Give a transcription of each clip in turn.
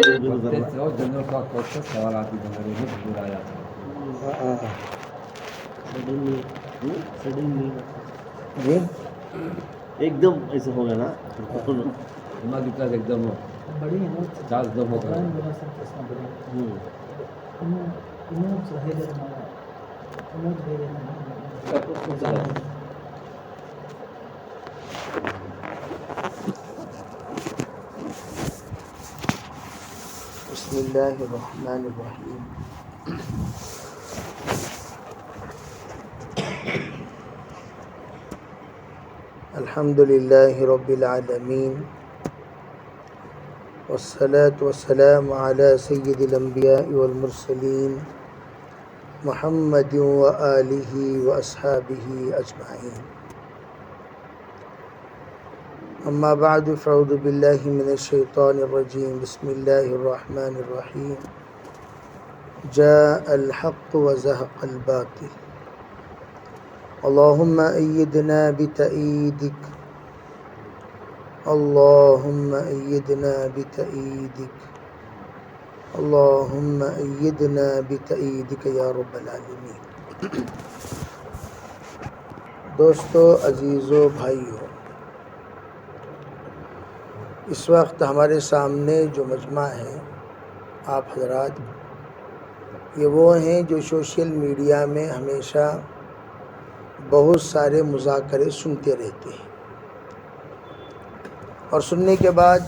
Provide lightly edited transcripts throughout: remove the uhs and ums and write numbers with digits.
General کا question سوالات بھی بن رہے ہیں بلایا جی ایک دم ایسے ہو گیا نا ہماری کلاس ایک دم چارج دم ہو گیا بسم اللہ الرحمن الرحیم الحمد للہ رب العالمین والصلاة والسلام على سید الانبیاء والمرسلین محمد وآلہ واصحابہ اجمعین اما بعد فاعوذ باللہ من الشیطان الرجیم بسم اللہ الرحمن الرحیم جاء الحق وزهق الباطل اللهم أيدنا بتأييدك اللهم أيدنا بتأييدك اللهم أيدنا بتأييدك یا رب العالمین۔ دوستو، عزیزو، بھائیو، اس وقت ہمارے سامنے جو مجمع ہے آپ حضرات، یہ وہ ہیں جو سوشل میڈیا میں ہمیشہ بہت سارے مذاکرے سنتے رہتے ہیں اور سننے کے بعد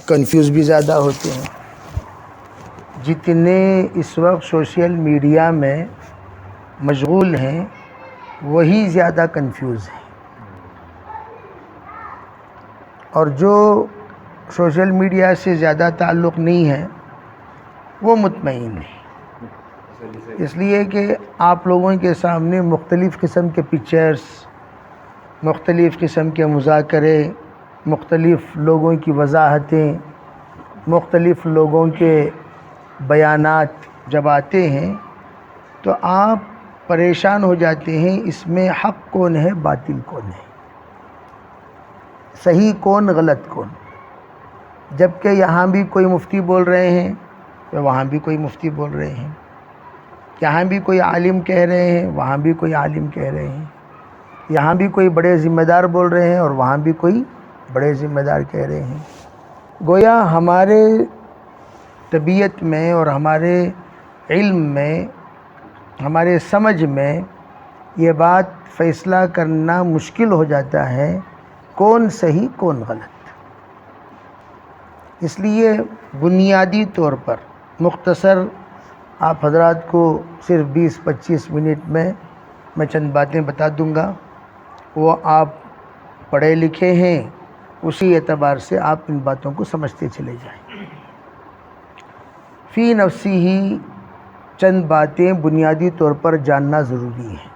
کنفیوز بھی زیادہ ہوتے ہیں۔ جتنے اس وقت سوشل میڈیا میں مشغول ہیں وہی زیادہ کنفیوز ہیں، اور جو سوشل میڈیا سے زیادہ تعلق نہیں ہے وہ مطمئن ہے، اس لیے کہ آپ لوگوں کے سامنے مختلف قسم کے پکچرز، مختلف قسم کے مذاکرے، مختلف لوگوں کی وضاحتیں، مختلف لوگوں کے بیانات جب آتے ہیں تو آپ پریشان ہو جاتے ہیں، اس میں حق کون ہے، باطل کون ہے، صحیح کون، غلط کون، جبکہ یہاں بھی کوئی مفتی بول رہے ہیں تو وہاں بھی کوئی مفتی بول رہے ہیں، یہاں بھی کوئی عالم کہہ رہے ہیں وہاں بھی کوئی عالم کہہ رہے ہیں، یہاں بھی کوئی بڑے ذمہ دار بول رہے ہیں اور وہاں بھی کوئی بڑے ذمہ دار کہہ رہے ہیں۔ گویا ہمارے طبیعت میں اور ہمارے علم میں، ہمارے سمجھ میں یہ بات فیصلہ کرنا مشکل ہو جاتا ہے کون صحیح کون غلط۔ اس لیے بنیادی طور پر مختصر آپ حضرات کو صرف 20-25 منٹ میں چند باتیں بتا دوں گا، وہ آپ پڑھے لکھے ہیں، اسی اعتبار سے آپ ان باتوں کو سمجھتے چلے جائیں۔ فی نفسی ہی چند باتیں بنیادی طور پر جاننا ضروری ہے۔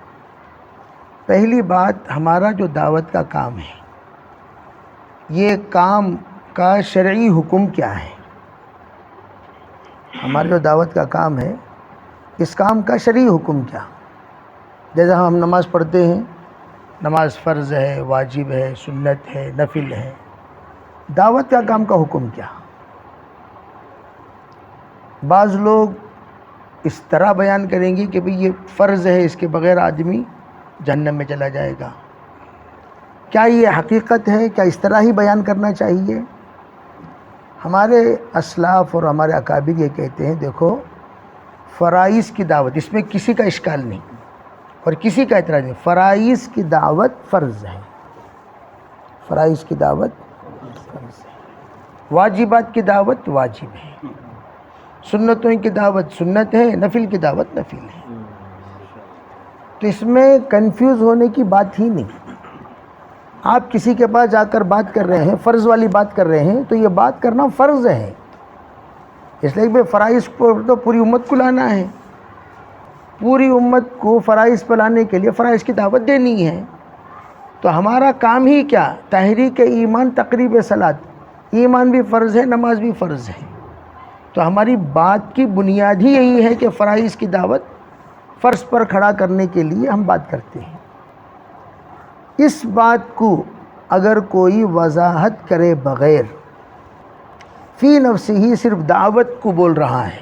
پہلی بات، ہمارا جو دعوت کا کام ہے، یہ کام کا شرعی حکم کیا ہے؟ ہمارا جو دعوت کا کام ہے، اس کام کا شرعی حکم کیا؟ جیسا ہم نماز پڑھتے ہیں، نماز فرض ہے، واجب ہے، سنت ہے، نفل ہے، دعوت کا کام کا حکم کیا؟ بعض لوگ اس طرح بیان کریں گے کہ بھئی یہ فرض ہے، اس کے بغیر آدمی جہنم میں چلا جائے گا۔ کیا یہ حقیقت ہے؟ کیا اس طرح ہی بیان کرنا چاہیے؟ ہمارے اسلاف اور ہمارے اکابر یہ کہتے ہیں، دیکھو، فرائض کی دعوت، اس میں کسی کا اشکال نہیں اور کسی کا اعتراض نہیں، فرائض کی دعوت فرض ہے، فرائض کی دعوت فرض ہے، واجبات کی دعوت واجب ہے، سنتوں کی دعوت سنت ہے، نفل کی دعوت نفل ہے۔ تو اس میں کنفیوز ہونے کی بات ہی نہیں۔ آپ کسی کے پاس جا کر بات کر رہے ہیں، فرض والی بات کر رہے ہیں، تو یہ بات کرنا فرض ہے، اس لیے کہ فرائض کو تو پوری امت کو لانا ہے، پوری امت کو فرائض پہ لانے کے لیے فرائض کی دعوت دینی ہے۔ تو ہمارا کام ہی کیا؟ تحریک ایمان، تقریب صلاۃ، ایمان بھی فرض ہے، نماز بھی فرض ہے، تو ہماری بات کی بنیاد ہی یہی ہے کہ فرائض کی دعوت فرض پر کھڑا کرنے کے لیے ہم بات کرتے ہیں۔ اس بات کو اگر کوئی وضاحت کرے بغیر فی نفسہ صرف دعوت کو بول رہا ہے،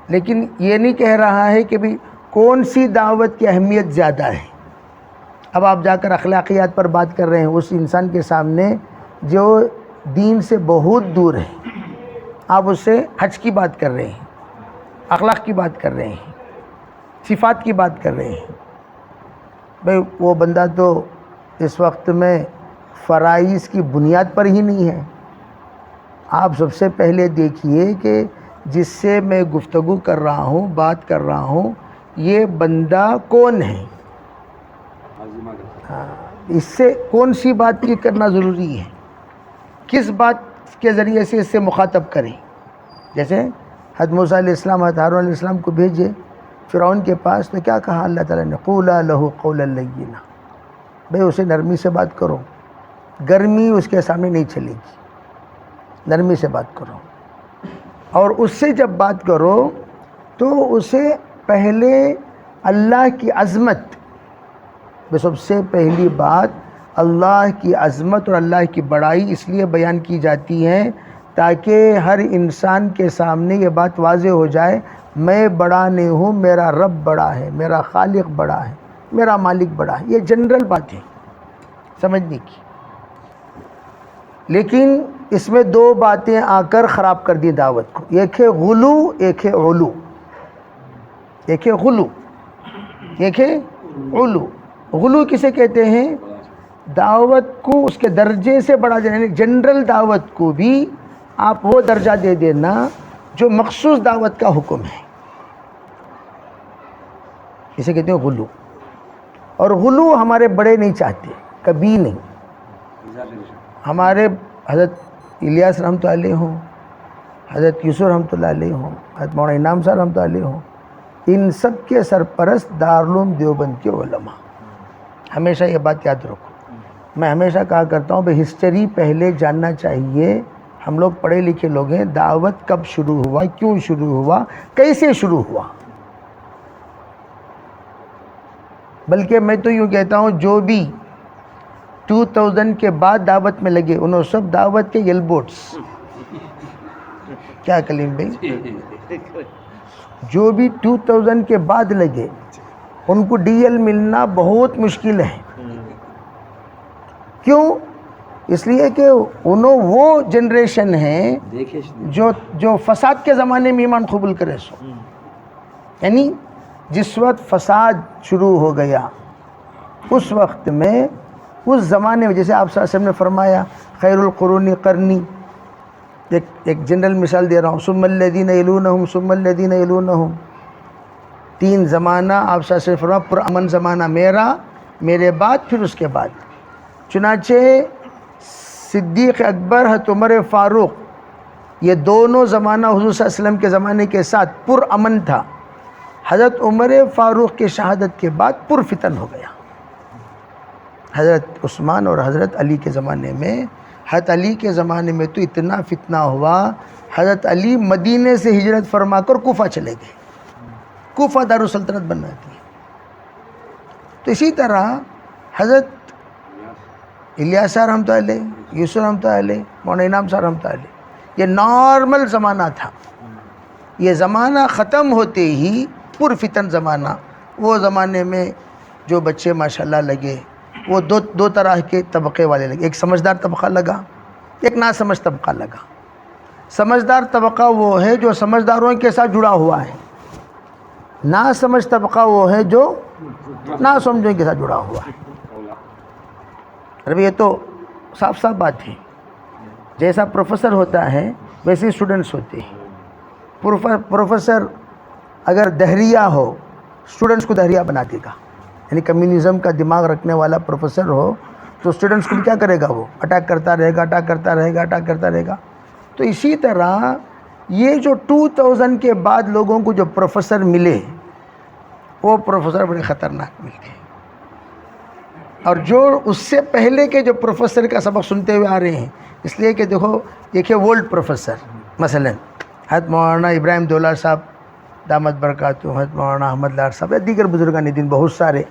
لیکن یہ نہیں کہہ رہا ہے کہ بھی کون سی دعوت کی اہمیت زیادہ ہے۔ اب آپ جا کر اخلاقیات پر بات کر رہے ہیں اس انسان کے سامنے جو دین سے بہت دور ہے، آپ اس سے حج کی بات کر رہے ہیں، اخلاق کی بات کر رہے ہیں، صفات کی بات کر رہے ہیں، بھئی وہ بندہ تو اس وقت میں فرائض کی بنیاد پر ہی نہیں ہے۔ آپ سب سے پہلے دیکھیے کہ جس سے میں گفتگو کر رہا ہوں، بات کر رہا ہوں، یہ بندہ کون ہے؟ اس سے کون سی بات کی کرنا ضروری ہے، کس بات کے ذریعے سے اس سے مخاطب کریں۔ جیسے حضرت موسیٰ علیہ السلام حضرت ہارون علیہ السلام کو بھیجے فرعون کے پاس، تو کیا کہا اللہ تعالیٰ نے؟ قولا لہ قولا لینا، بھئی اسے نرمی سے بات کرو، گرمی اس کے سامنے نہیں چلے گی، نرمی سے بات کرو۔ اور اس سے جب بات کرو تو اسے پہلے اللہ کی عظمت، سب سے پہلی بات اللہ کی عظمت اور اللہ کی بڑائی اس لیے بیان کی جاتی ہے تاکہ ہر انسان کے سامنے یہ بات واضح ہو جائے، میں بڑا نہیں ہوں، میرا رب بڑا ہے، میرا خالق بڑا ہے، میرا مالک بڑا ہے۔ یہ جنرل بات ہے سمجھنے کی، لیکن اس میں دو باتیں آ کر خراب کر دی دعوت کو، ایک ہے غلو، ایک ہے علو۔ ایک ہے غلو، ایک ہے علو۔ غلو کسے کہتے ہیں؟ دعوت کو اس کے درجے سے بڑھا دینا، یعنی جنرل دعوت کو بھی آپ وہ درجہ دے دینا جو مخصوص دعوت کا حکم ہے، اسے کہتے ہیں غلو۔ اور غلو ہمارے بڑے نہیں چاہتے، کبھی نہیں۔ ہمارے حضرت الیاس رحمۃ اللہ علیہ ہوں، حضرت یوسف رحمۃ اللہ علیہ ہوں، حضرت مولانا انعام صاحب رحمۃ اللہ علیہ ہوں، ان سب کے سرپرست دارالعلوم دیوبند کے علماء۔ ہمیشہ یہ بات یاد رکھو، میں ہمیشہ کہا کرتا ہوں بھئی ہسٹری پہلے جاننا چاہیے۔ ہم لوگ پڑھے لکھے لوگ ہیں، دعوت کب شروع ہوا، کیوں شروع ہوا، کیسے شروع ہوا۔ بلکہ میں تو یوں کہتا ہوں جو بھی 2000 کے بعد دعوت میں لگے انہوں سب دعوت کے یل بوٹس، کیا کلیم بھائی، جو بھی 2000 کے بعد لگے ان کو ڈی ایل ملنا بہت مشکل ہے۔ کیوں؟ اس لیے کہ انہوں وہ جنریشن ہے جو فساد کے زمانے میں ایمان قبول کرے سو، یعنی جس وقت فساد شروع ہو گیا اس وقت میں، اس زمانے میں، جیسے آپ صلی اللہ علیہ وسلم نے فرمایا خیر القرون قرنی، ایک جنرل مثال دے رہا ہوں، ثم الذین یلونہم ثم الذین یلونہم، 3 زمانہ آپ صلی اللہ علیہ وسلم فرمایا پرامن زمانہ میرا، میرے بعد، پھر اس کے بعد۔ چنانچہ صدیق اکبر حضرت عمر فاروق، یہ دونوں زمانہ حضور صلی اللہ علیہ وسلم کے زمانے کے ساتھ پرامن تھا۔ حضرت عمر فاروق کی شہادت کے بعد پرفتن ہو گیا۔ حضرت عثمان اور حضرت علی کے زمانے میں، حضرت علی کے زمانے میں تو اتنا فتنہ ہوا، حضرت علی مدینے سے ہجرت فرما کر کوفہ چلے گئے، کوفہ دارالسلطنت بننا تھی۔ تو اسی طرح حضرت الیاس صاحب رحمۃ اللہ علیہ، یوسف رحمۃ اللہ علیہ، مولانا انعام صاحب رحمۃ اللہ علیہ، یہ نارمل زمانہ تھا۔ یہ زمانہ ختم ہوتے ہی پرفتن زمانہ، وہ زمانے میں جو بچے ماشاءاللہ لگے وہ دو طرح کے طبقے والے لگے، ایک سمجھدار طبقہ لگا، ایک ناسمجھ طبقہ لگا۔ سمجھدار طبقہ وہ ہے جو سمجھداروں کے ساتھ جڑا ہوا ہے، ناسمجھ طبقہ وہ ہے جو ناسمجھوں کے ساتھ جڑا ہوا ہے۔ ابھی یہ تو صاف صاف بات ہے، جیسا پروفیسر ہوتا ہے ویسے اسٹوڈنٹس ہوتے ہیں۔ پروفیسر اگر دہریہ ہو اسٹوڈنٹس کو دہریہ بنا دے گا، یعنی کمیونزم کا دماغ رکھنے والا پروفیسر ہو تو اسٹوڈنٹس کو کیا کرے گا، وہ اٹیک کرتا رہے گا، اٹیک کرتا رہے گا، اٹیک کرتا رہے گا۔ تو اسی طرح یہ جو 2000 کے بعد لوگوں کو جو پروفیسر ملے وہ پروفیسر بڑے خطرناک مل گئے، اور جو اس سے پہلے کے جو پروفیسر کا سبق سنتے ہوئے آ رہے ہیں، اس لیے کہ دیکھو ایک ہے ورلڈ پروفیسر، مثلا حضرت مولانا ابراہیم دولار صاحب دامت برکاتہ، حضرت مولانا احمد لار صاحب یا دیگر بزرگان دین بہت سارے،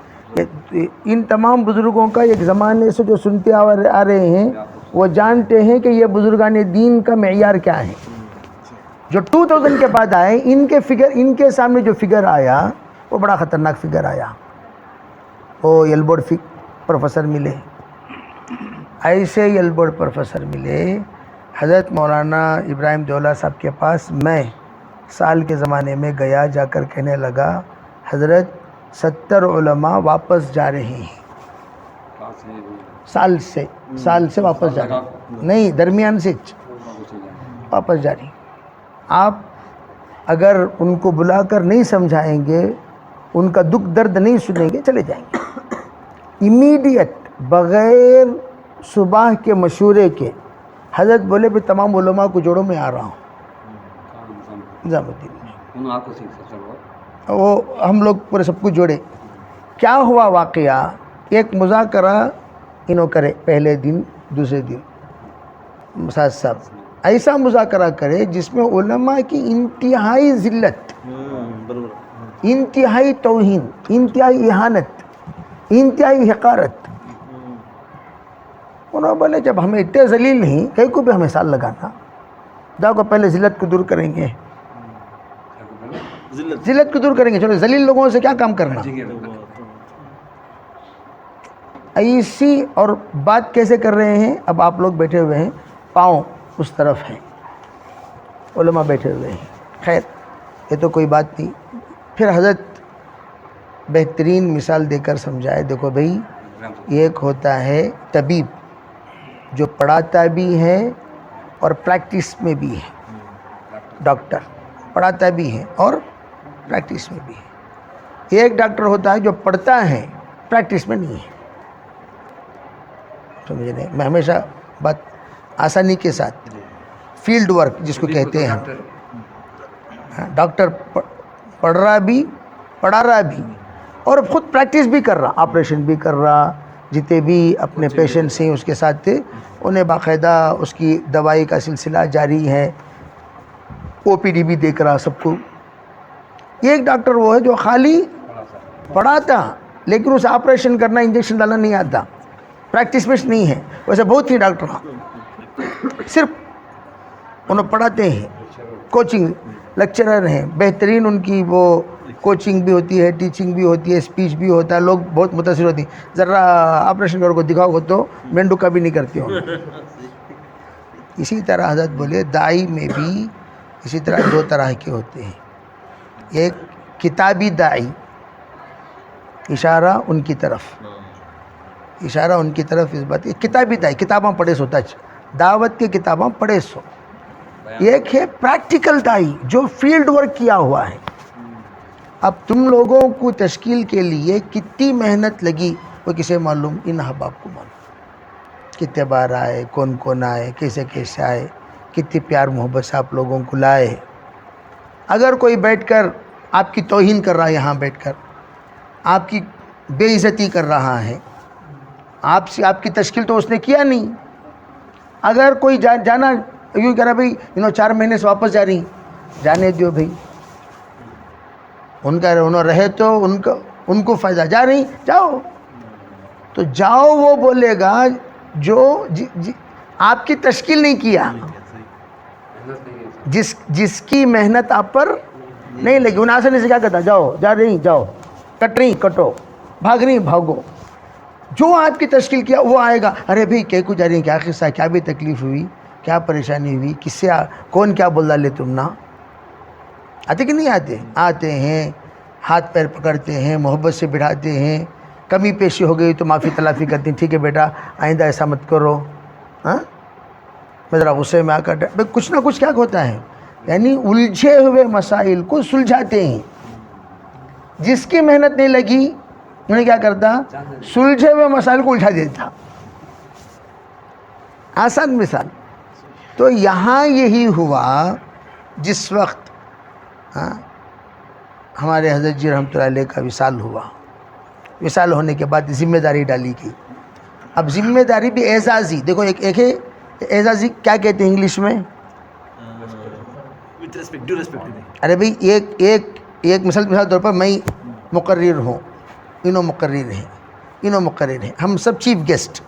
ان تمام بزرگوں کا ایک زمانے سے جو سنتے آ رہے ہیں وہ جانتے ہیں کہ یہ بزرگان دین کا معیار کیا ہے. جو 2000 کے بعد آئے ان کے سامنے جو فگر آیا وہ بڑا خطرناک فگر آیا. وہ یل بورڈ پروفیسر ملے, ایسے یل بورڈ پروفیسر ملے. حضرت مولانا ابراہیم دیولہ صاحب کے پاس میں سال کے زمانے میں گیا, جا کر کہنے لگا حضرت 70 علماء واپس جا رہے ہیں. سال سے واپس جا رہے ہیں, نہیں درمیان سے واپس جا رہی. آپ اگر ان کو بلا کر نہیں سمجھائیں گے, ان کا دکھ درد نہیں سنیں گے, چلے جائیں گے. امیڈیٹ بغیر صبح کے مشورے کے حضرت بولے پھر تمام علماء کو جوڑو, میں آ رہا ہوں. نظام الدین وہ ہم لوگ پورے سب کو جوڑے. کیا ہوا واقعہ, ایک مذاکرہ انہوں کرے پہلے دن, دوسرے دن ساتھ صاحب ایسا مذاکرہ کرے جس میں علماء کی انتہائی ذلت, انتہائی توہین, انتہائی اہانت, انتہائی حقارت. انہوں بولے جب ہمیں اتنے ذلیل نہیں, کہیں کو بھی ہمیں سال لگانا, جاؤ کو پہلے ذلت کو دور کریں گے, ذلت کو دور کریں گے, چلو ذلیل لوگوں سے کیا کام کرنا. ایسی اور بات کیسے کر رہے ہیں, اب آپ لوگ بیٹھے ہوئے ہیں, پاؤں اس طرف ہیں, علماء بیٹھے ہوئے ہیں. خیر یہ تو کوئی بات نہیں. پھر حضرت بہترین مثال دے کر سمجھائے, دیکھو بھئی ایک ہوتا ہے طبیب جو پڑھاتا بھی ہے اور پریکٹس میں بھی ہے, ڈاکٹر پڑھاتا بھی ہے اور پریکٹس میں بھی ہے. ایک ڈاکٹر ہوتا ہے جو پڑھتا ہے پریکٹس میں نہیں ہے. سمجھے نہیں, میں ہمیشہ بات آسانی کے ساتھ, فیلڈ ورک جس کو کہتے ہیں ہم, ڈاکٹر پڑھ رہا بھی, پڑھا رہا بھی اور خود پریکٹس بھی کر رہا, آپریشن بھی کر رہا, جتنے بھی اپنے پیشنٹس ہیں اس کے ساتھ تھے انہیں باقاعدہ اس کی دوائی کا سلسلہ جاری ہے, او پی ڈی بھی دیکھ رہا سب کو. ایک ڈاکٹر وہ ہے جو خالی پڑھاتا لیکن اسے آپریشن کرنا, انجیکشن ڈالنا نہیں آتا, پریکٹس میں نہیں ہے. ویسے بہت ہی ڈاکٹر صرف انہوں پڑھاتے ہیں, کوچنگ لیکچرر ہیں, بہترین ان کی وہ کوچنگ بھی ہوتی ہے, ٹیچنگ بھی ہوتی ہے, اسپیچ بھی ہوتا ہے, لوگ بہت متاثر ہوتی ہیں. ذرا آپریشن کرو کو دکھاؤ کو تو مینڈو کا بھی نہیں کرتے ہوں. اسی طرح حضرت بولے داعی میں بھی اسی طرح دو طرح کے ہوتے ہیں. ایک کتابی داعی, اشارہ ان کی طرف, اشارہ ان کی طرف اس بات. کتابی داعی کتاباں پڑھے سو, تچ دعوت کی کتاباں پڑھے سو. ایک ہے پریکٹیکل داعی جو فیلڈ ورک کیا ہوا ہے. اب تم لوگوں کو تشکیل کے لیے کتنی محنت لگی وہ کسے معلوم, ان احباب کو معلوم. کتنے بار آئے, کون کون آئے, کیسے کیسے آئے, کتنی پیار محبت سے آپ لوگوں کو لائے. اگر کوئی بیٹھ کر آپ کی توہین کر رہا ہے, یہاں بیٹھ کر آپ کی بے عزتی کر رہا ہے, آپ سے آپ کی تشکیل تو اس نے کیا نہیں. اگر کوئی جانا یوں کہہ رہا بھئی 4 مہینے سے واپس جا رہی, جانے دیو بھئی, ان کا انہوں رہے تو ان کو فائدہ, جا رہی جاؤ تو جاؤ. وہ بولے گا جو آپ کی تشکیل نہیں کیا, جس کی محنت آپ پر نہیں لگی. انہیں آسانی سے کیا کہتا, جاؤ, جا رہی جاؤ, کٹ رہی کٹو, بھاگ رہی بھاگو. جو آپ کی تشکیل کیا وہ آئے گا, ارے بھئی کہہ کو جا رہی, کیا قصہ, کیا بھی تکلیف ہوئی, کیا پریشانی ہوئی, کس سے کون کیا بول ڈالے تم نا. آتے کہ نہیں آتے, آتے ہیں, ہاتھ پیر پکڑتے ہیں, محبت سے بٹھاتے ہیں, کمی پیشی ہو گئی تو معافی تلافی کرتے ہیں, ٹھیک ہے بیٹا آئندہ ایسا مت کرو. ہاں میں ذرا غصے میں آ کر کچھ نہ کچھ کیا ہوتا ہے, یعنی الجھے ہوئے مسائل کو سلجھاتے ہیں. جس کی محنت نہیں لگی انہیں کیا کرتا, سلجھے ہوئے مسائل کو الجھا دیتا. آسان مثال. تو یہاں یہی ہوا جس وقت ہمارے حضرت جی رحمۃ اللہ علیہ کا وصال ہوا. وصال ہونے کے بعد ذمہ داری ڈالی گئی. اب ذمہ داری بھی اعزازی, دیکھو ایک ہے اعزازی, کیا کہتے ہیں انگلش میں, ارے بھئی ایک مثال طور پر میں مقرر ہوں, انہوں مقرر ہیں, ہم سب چیف گیسٹ,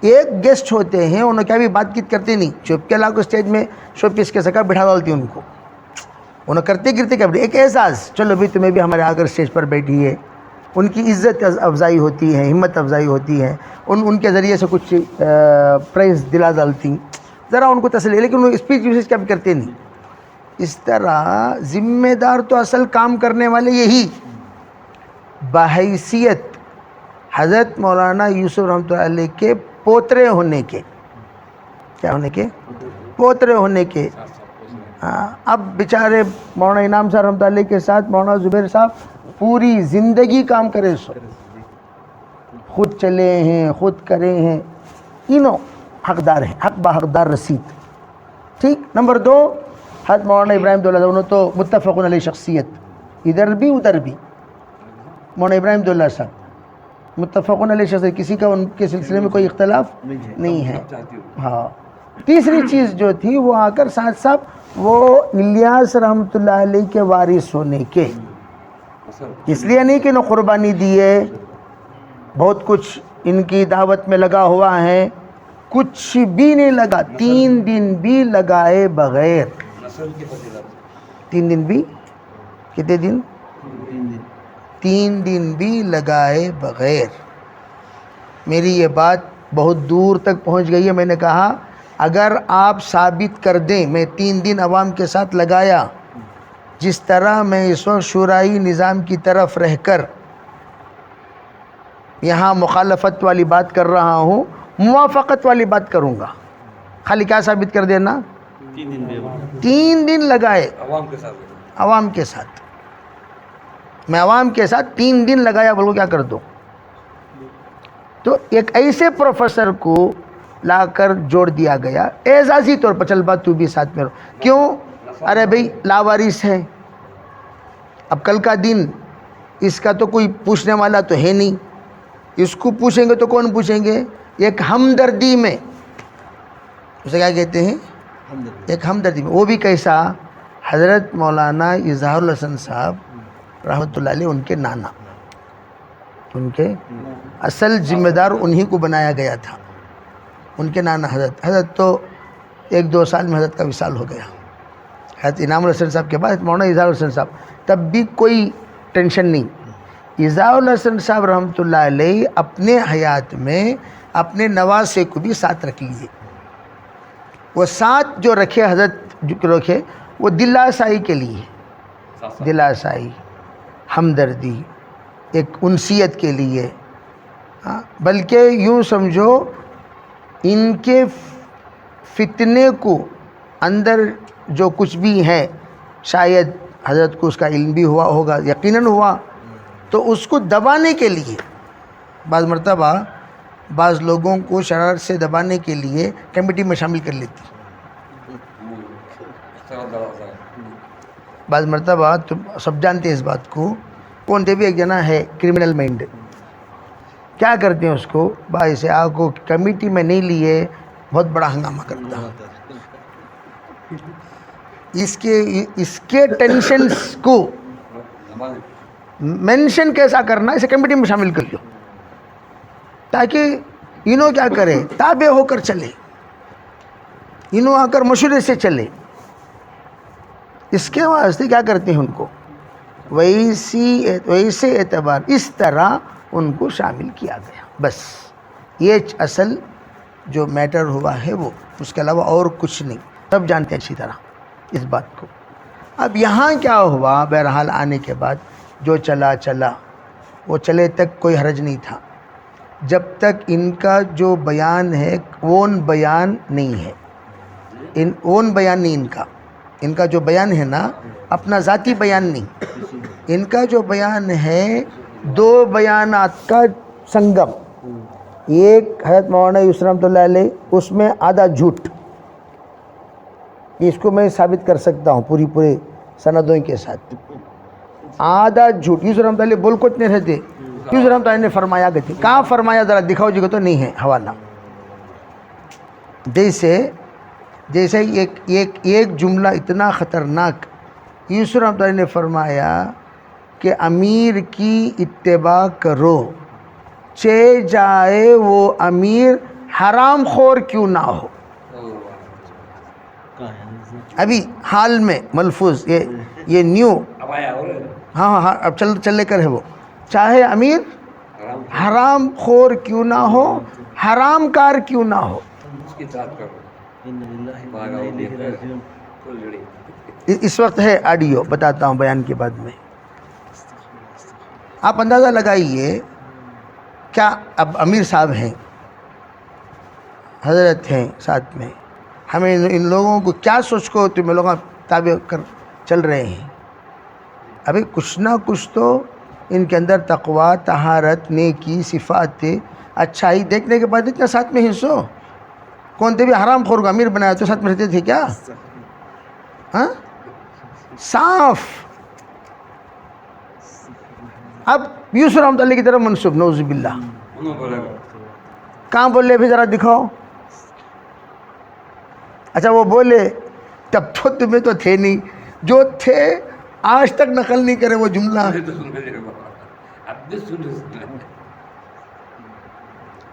ایک گیسٹ ہوتے ہیں انہوں کیا بھی بات چیت کرتے نہیں, چپ کے لا کو اسٹیج میں شو پیس کے سکا بٹھا ڈالتی ان کو, انہوں کرتے گرتے کیا ایک احساس, چلو بھی تمہیں بھی ہمارے آ کر اسٹیج پر بیٹھی ہے, ان کی عزت افزائی ہوتی ہے, ہمت افزائی ہوتی ہے, ان کے ذریعے سے کچھ پرائز دلا ڈالتی, ذرا ان کو تسلی, لیکن وہ اسپیچ ویچ کیا بھی کرتے نہیں. اس طرح ذمہ دار تو اصل کام کرنے والے یہی بحیثیت حضرت مولانا یوسف رحمۃ اللہ علیہ کے پوترے ہونے کے, کیا ہونے کے, پوترے ہونے کے. اب بیچارے مولانا انعام صاحب رحمۃ اللہ علیہ کے ساتھ مولانا زبیر صاحب پوری زندگی کام کرے, سو خود چلے ہیں, خود کرے ہیں, تینوں حقدار ہیں, حق با حقدار رسید. ٹھیک. نمبر 2, حضرت مولانا ابراہیم دولہ صاحب, انہوں تو متفقون علیہ شخصیت, ادھر بھی ادھر بھی. مولانا ابراہیم دولہ صاحب متفقون علیہ شخصیت, کسی کا ان کے سلسلے میں کوئی اختلاف نہیں ہے. ہاں. تیسری چیز جو تھی وہ آ کر ساتھ صاحب وہ الیاس رحمۃ اللہ علیہ کے وارث ہونے کے, اس لیے نہیں کہ انہوں قربانی دیے, بہت کچھ ان کی دعوت میں لگا ہوا ہے, کچھ بھی نہیں لگا, 3 دن بھی لگائے بغیر, 3 دن بھی, کتنے دن, 3 دن بھی لگائے بغیر. میری یہ بات بہت دور تک پہنچ گئی ہے. میں نے کہا اگر آپ ثابت کر دیں میں 3 دن عوام کے ساتھ لگایا, جس طرح میں اس وقت شورائی نظام کی طرف رہ کر یہاں مخالفت والی بات کر رہا ہوں, موافقت والی بات کروں گا. خالی کیا ثابت کر دینا, 3 دن لگائے عوام کے ساتھ, میں عوام کے ساتھ 3 دن لگایا, بولو کیا کر دو. تو ایک ایسے پروفیسر کو لا کر جوڑ دیا گیا اعزازی طور پر, چل بات تو بھی ساتھ میں رہو. کیوں؟ ارے بھئی لاوارث ہے, اب کل کا دن اس کا تو کوئی پوچھنے والا تو ہے نہیں, اس کو پوچھیں گے تو کون پوچھیں گے. ایک ہمدردی میں, اسے کیا کہتے ہیں, ایک ہمدردی میں. وہ بھی کیسا, حضرت مولانا اظہار الحسن صاحب رحمۃ اللہ علیہ, ان کے نانا, ان کے اصل ذمہ دار انہی کو بنایا گیا تھا, ان کے نانا حضرت تو 1-2 سال میں حضرت کا وصال ہو گیا. حضرت انعام الحسن صاحب کے بعد مولانا اظہار الحسن صاحب, تب بھی کوئی ٹینشن نہیں. اظہار الحسن صاحب رحمۃ اللہ علیہ اپنے حیات میں اپنے نواسے کو بھی ساتھ رکھ لیے. وہ ساتھ جو رکھے حضرت جو رکھے وہ دلاسائی کے لیے, دلاسائی, ہمدردی, ایک انسیت کے لیے. بلکہ یوں سمجھو ان کے فتنے کو اندر جو کچھ بھی ہے, شاید حضرت کو اس کا علم بھی ہوا ہوگا, یقیناً ہوا, تو اس کو دبانے کے لیے بعض مرتبہ بعض لوگوں کو شرارت سے دبانے کے لیے کمیٹی میں شامل کر لیتی. بعض مرتبہ تم سب جانتے ہیں اس بات کو, کون بھی ایک جنا ہے کرمنل مائنڈ, کیا کرتے ہیں اس کو, بھائی سے آ کو کمیٹی میں نہیں لیے, بہت بڑا ہنگامہ کرتا ہے. اس کے ٹینشنز کو مینشن کیسا کرنا, اسے کمیٹی میں شامل کر لو, تاکہ انہوں کیا کرے, تابع ہو کر چلے, انہوں آ کر مشورے سے چلے. اس کے واسطے کیا کرتے ہیں ان کو ویسے اعتبار, اس طرح ان کو شامل کیا گیا. بس یہ اصل جو میٹر ہوا ہے وہ, اس کے علاوہ اور کچھ نہیں. سب جانتے ہیں اچھی طرح اس بات کو. اب یہاں کیا ہوا, بہرحال آنے کے بعد جو چلا, وہ چلے تک کوئی حرج نہیں تھا, جب تک ان کا جو بیان ہے اون بیان نہیں ہے, اون بیان نہیں ان کا جو بیان ہے نا, اپنا ذاتی بیان نہیں, ان کا جو بیان ہے 2 بیانات کا سنگم. ایک حضرت مولانا یوسف رحمۃ اللہ علیہ, اس میں آدھا جھوٹ, اس کو میں ثابت کر سکتا ہوں پورے سندوں کے ساتھ. آدھا جھوٹ یوسف رحمۃ اللہ علیہ بول کو اتنے رہتے, یوسف رحمۃ اللہ نے فرمایا کہ کہاں فرمایا, ذرا دکھاؤ جی کو, تو نہیں ہے حوالہ. جیسے ایک جملہ اتنا خطرناک, یوسف رحمۃ اللہ نے فرمایا کہ امیر کی اتباع کرو, چے جائے وہ امیر حرام خور کیوں نہ ہو. کہاں ہے؟ ابھی حال میں ملفوظ یہ نیو، اب آیا اور ہاں اب چلے کر ہے وہ، چاہے امیر حرام خور کیوں نہ ہو، حرام کار کیوں نہ ہو. اس کی اطاعت کرو. ان للہ و انا الیہ راجعون. کل جڑی اس وقت ہے آڈیو، بتاتا ہوں بیان کے بعد میں. آپ اندازہ لگائیے، کیا اب امیر صاحب ہیں، حضرت ہیں ساتھ میں، ہمیں ان لوگوں کو کیا سوچ کو تم لوگ تابع کر چل رہے ہیں. ابھی کچھ نہ کچھ تو ان کے اندر تقوی، طہارت، نیکی، صفات، اچھائی دیکھنے کے بعد اتنا ساتھ میں حصو. کون تھے بھی حرام خور کو امیر بنایا تو ساتھ میں رہتے تھے کیا؟ ہاں صاف. اب یوسف رحمۃ اللہ کی طرف منسوب، نعوذ باللہ. انہوں بولے گا کہاں بولے بھی ذرا دکھاؤ. اچھا وہ بولے تب تو تمہیں تو تھے نہیں، جو تھے آج تک نقل نہیں کرے وہ جملہ. تو سن لے بابا، اب بھی سن لے.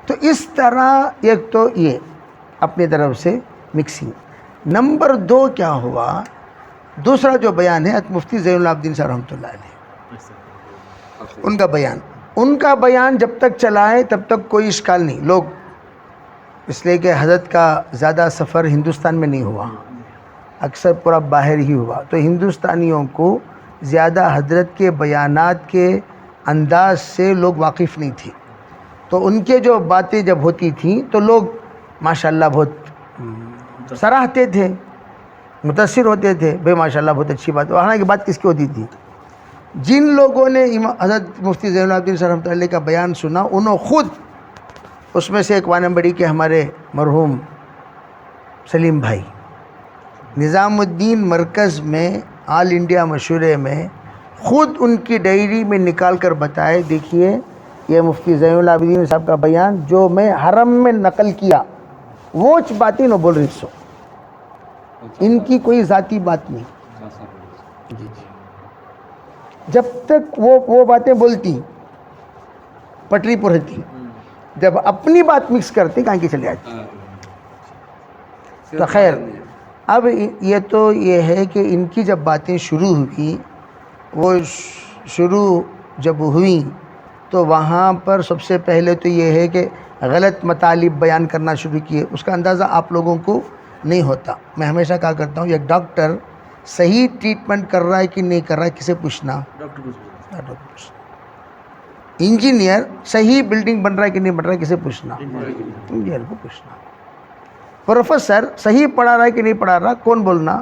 تو اس طرح ایک تو یہ اپنی طرف سے مکسنگ. نمبر 2 کیا ہوا، دوسرا جو بیان ہے مفتی زین العابدین صاحب رحمۃ اللہ علیہ، ان کا بیان جب تک چلائے تب تک کوئی اشکال نہیں. لوگ اس لیے کہ حضرت کا زیادہ سفر ہندوستان میں نہیں ہوا، اکثر پورا باہر ہی ہوا، تو ہندوستانیوں کو زیادہ حضرت کے بیانات کے انداز سے لوگ واقف نہیں تھے. تو ان کے جو باتیں جب ہوتی تھیں تو لوگ ماشاءاللہ بہت سراہتے تھے، متاثر ہوتے تھے، بھائی ماشاءاللہ بہت اچھی بات. حالانکہ بات کس کی ہوتی تھی؟ جن لوگوں نے حضرت مفتی زین العابدین صاحب رحمۃ اللہ کا بیان سنا، انہوں خود، اس میں سے ایک وانم بڑی کے ہمارے مرحوم سلیم بھائی نظام الدین مرکز میں آل انڈیا مشورے میں خود ان کی ڈائری میں نکال کر بتائے، دیکھیے یہ مفتی زین العابدین صاحب کا بیان جو میں حرم میں نقل کیا، وہ باتیں نہ بول رہی سو، ان کی کوئی ذاتی بات نہیں. جب تک وہ باتیں بولتی پٹری پر رہتی، جب اپنی بات مکس کرتے کہاں کی چلے آتی. تو خیر، اب یہ تو یہ ہے کہ ان کی جب باتیں شروع ہوئی، وہ شروع جب ہوئیں تو وہاں پر سب سے پہلے تو یہ ہے کہ غلط مطالب بیان کرنا شروع کیے. اس کا اندازہ آپ لوگوں کو نہیں ہوتا. میں ہمیشہ کہا کرتا ہوں، ایک ڈاکٹر صحیح ٹریٹمنٹ کر رہا ہے کہ نہیں کر رہا ہے کسے پوچھنا؟ ڈاکٹر کو انجینئر صحیح بلڈنگ بن رہا ہے کہ نہیں بن رہا ہے کسے پوچھنا؟ انجینئر کو پوچھنا. پروفیسر صحیح پڑھا رہا ہے کہ نہیں پڑھا رہا، کون بولنا؟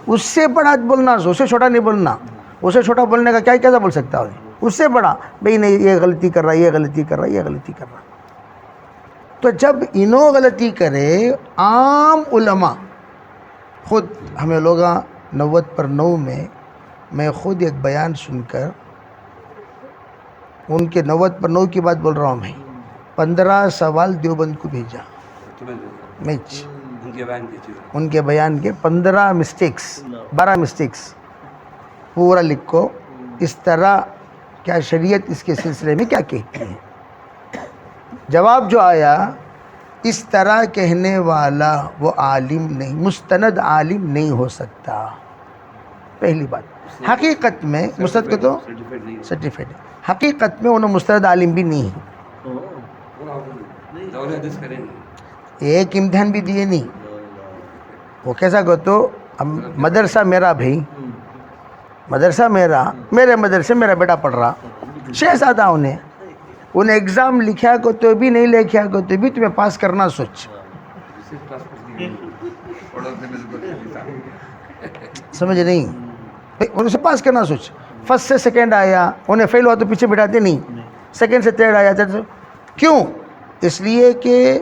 اس سے بڑا بولنا، اس سے چھوٹا نہیں بولنا. اس سے چھوٹا بولنے کا کیسا بول سکتا ہے؟ اس سے بڑا، بھئی نہیں یہ غلطی کر رہا ہے، یہ غلطی کر رہا ہے، یہ غلطی کر رہا ہے. تو جب انہوں غلطی کرے، عام علماء خود، ہمیں لوگاں 90/9 میں خود ایک بیان سن کر ان کے 90/9 کی بات بول رہا ہوں، میں 15 سوال دیوبند کو بھیجا. ان کے بیان کے 15 مسٹیکس، 12 مسٹیکس پورا لکھو. اس طرح کیا شریعت اس کے سلسلے میں کیا کہتی ہے؟ جواب جو آیا، اس طرح کہنے والا وہ عالم نہیں، مستند عالم نہیں ہو سکتا. پہلی بات، حقیقت میں مستند کو تو سرٹیفائڈ، حقیقت میں انہوں مستند عالم بھی نہیں ہیں. ایک امتحان بھی دیے نہیں. وہ کیسا کہ تو مدرسہ میرا بھائی، مدرسہ میرے مدرسے میرا بیٹا پڑھ رہا، شہزادہ انہیں ایگزام لکھا کو تو بھی نہیں لکھا کو تو بھی تمہیں پاس کرنا سوچ. سمجھ نہیں؟ ان سے پاس کرنا سوچ. فرسٹ سے سیکنڈ آیا، انہیں فیل ہوا تو پیچھے بٹھاتے نہیں، سیکنڈ سے تھرڈ آیا. کیوں؟ اس لیے کہ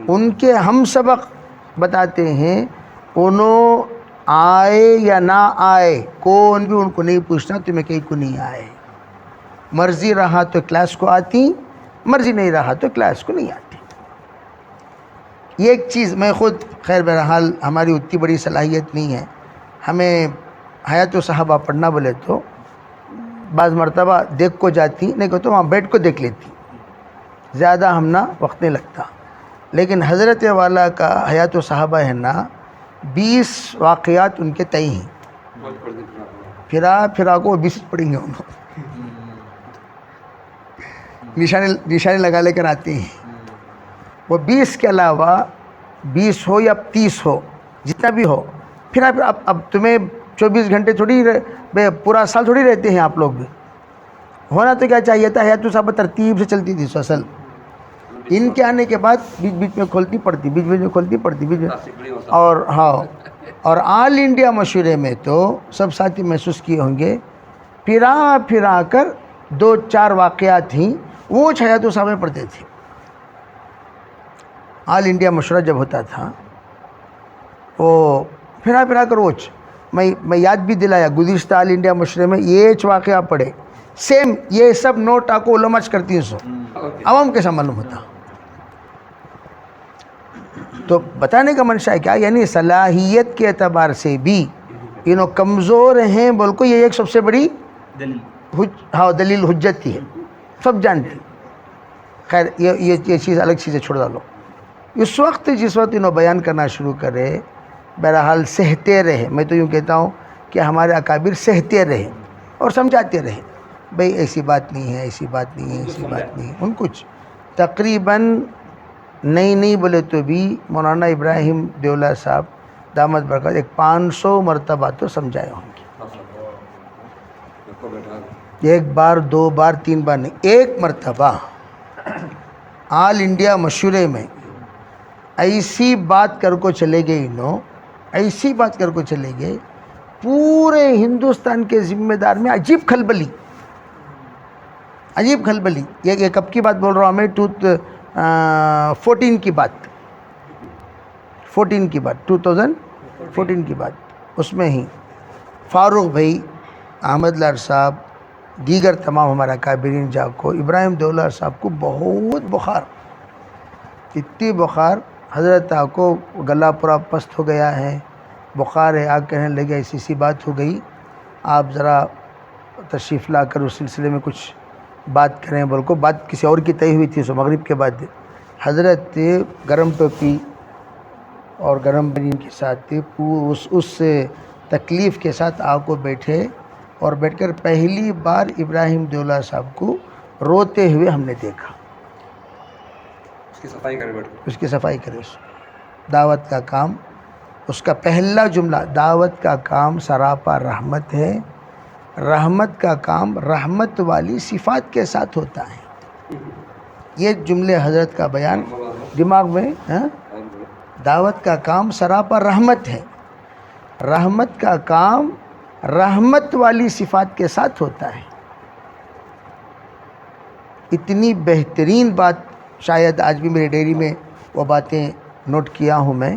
ان کے ہم سبق بتاتے ہیں، انہوں آئے یا نہ آئے کون بھی ان کو نہیں پوچھنا تمہیں کہیں کو نہیں آئے. مرضی رہا تو کلاس کو آتی، مرضی نہیں رہا تو کلاس کو نہیں آتی. یہ ایک چیز میں خود، خیر بہرحال ہماری اتنی بڑی صلاحیت نہیں ہے، ہمیں حیات و صحابہ پڑھنا بولے تو بعض مرتبہ دیکھ کو جاتی، نہیں کہ تو وہاں بیٹھ کو دیکھ لیتی، زیادہ ہم نہ وقت نہیں لگتا. لیکن حضرت والا کا حیات و صحابہ ہے نا 20 واقعات ان کے طے ہیں، پھرا کو 20 پڑیں گے انہوں، نشانے لگا لے کر آتے ہیں وہ 20 کے علاوہ 20 ہو یا 30 ہو جتنا بھی ہو، پھر اب تمہیں 24 گھنٹے تھوڑی پورا سال تھوڑی رہتے ہیں آپ لوگ بھی، ہونا تو کیا چاہیے تھا، حیات و صحابہ ترتیب سے چلتی تھی اصل، ان کے آنے کے بعد بیچ بیچ میں کھولتی پڑتی، بیچ بیچ میں کھولتی پڑتی، بیچ میں، اور ہاں، اور آل انڈیا مشورے میں تو سب ساتھی محسوس کیے ہوں گے، پھرا کر 2-4 واقعات ہیں وہ حیات و صحابہ میں پڑھتے تھے۔ آل انڈیا مشورہ جب ہوتا تھا وہ پھرا کر ووچ، میں یاد بھی دلایا گزشتہ آل انڈیا مشورے میں یہ واقعہ پڑھے، سیم یہ سب نوٹ آپ کو علماء کرتی ہیں، سو عوام کیسا معلوم ہوتا؟ تو بتانے کا منشا ہے کیا، یعنی صلاحیت کے اعتبار سے بھی کمزور ہیں بول کو، یہ ایک سب سے بڑی دلیل حجت کی ہے، سب جانتے ہیں۔ خیر یہ چیز الگ چیز ہے، چھوڑ ڈالو۔ اس وقت جس وقت بیان کرنا شروع کرے، بہرحال سہتے رہے، میں تو یوں کہتا ہوں کہ ہمارے اکابر سہتے رہے اور سمجھاتے رہے، بھئی ایسی بات نہیں ہے، ایسی بات نہیں ہے، ایسی بات نہیں ہے۔ ان کچھ تقریباً نہیں بولے تو بھی مولانا ابراہیم دیولہ صاحب دامت برکات ایک 500 مرتبہ تو سمجھائے ہوں گے، 1 بار 2 بار 3 بار نہیں، 1 مرتبہ آل انڈیا مشورے میں ایسی بات کر کو چلے گئے، ایسی بات کر کو چلے گئے، پورے ہندوستان کے ذمہ دار میں عجیب کھلبلی، یہ کب کی بات بول رہا ہوں میں، 2014 کی بات، 2014 کی بات، اس میں ہی فاروق بھائی، احمد لار صاحب، دیگر تمام ہمارا کابرین جا کو، ابراہیم دیولہ صاحب کو بہت بخار، اتنی بخار، حضرت کو گلا پورا پست ہو گیا ہے، بخار ہے، آگ کہنے لگے ایسی بات ہو گئی، آپ ذرا تشریف لا کر اس سلسلے میں کچھ بات کریں بول کو، بات کسی اور کی طے ہوئی تھی، سو مغرب کے بعد حضرت گرم ٹوپی اور گرم بنین کے ساتھ اس تکلیف کے ساتھ آپ کو بیٹھے، اور بیٹھ کر پہلی بار ابراہیم دیولہ صاحب کو روتے ہوئے ہم نے دیکھا، اس کی صفائی کرے، دعوت کا کام، اس کا پہلا جملہ، دعوت کا کام سراپا رحمت ہے، رحمت کا کام رحمت والی صفات کے ساتھ ہوتا ہے، یہ جملے حضرت کا بیان دماغ میں، دعوت کا کام سراپا رحمت ہے، رحمت کا کام رحمت والی صفات کے ساتھ ہوتا ہے۔ اتنی بہترین بات شاید آج بھی میری ڈیری میں وہ باتیں نوٹ کیا ہوں میں،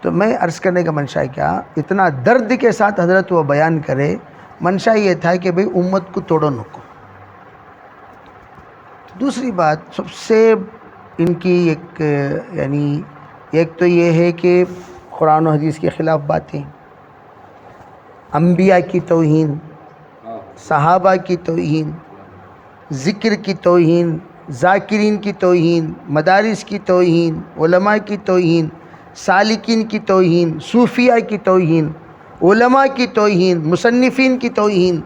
تو میں عرض کرنے کا منشا ہے کیا، اتنا درد کے ساتھ حضرت وہ بیان کرے، منشا یہ تھا کہ بھئی امت کو توڑو نکو۔ دوسری بات سب سے ان کی ایک تو یہ ہے کہ قرآن و حدیث کے خلاف باتیں، انبیاء کی توہین، صحابہ کی توہین، ذکر کی توہین، ذاکرین کی توہین، مدارس کی توہین، علماء کی توہین، سالکین کی توہین، صوفیاء کی توہین، علماء کی توہین، مصنفین کی توہین،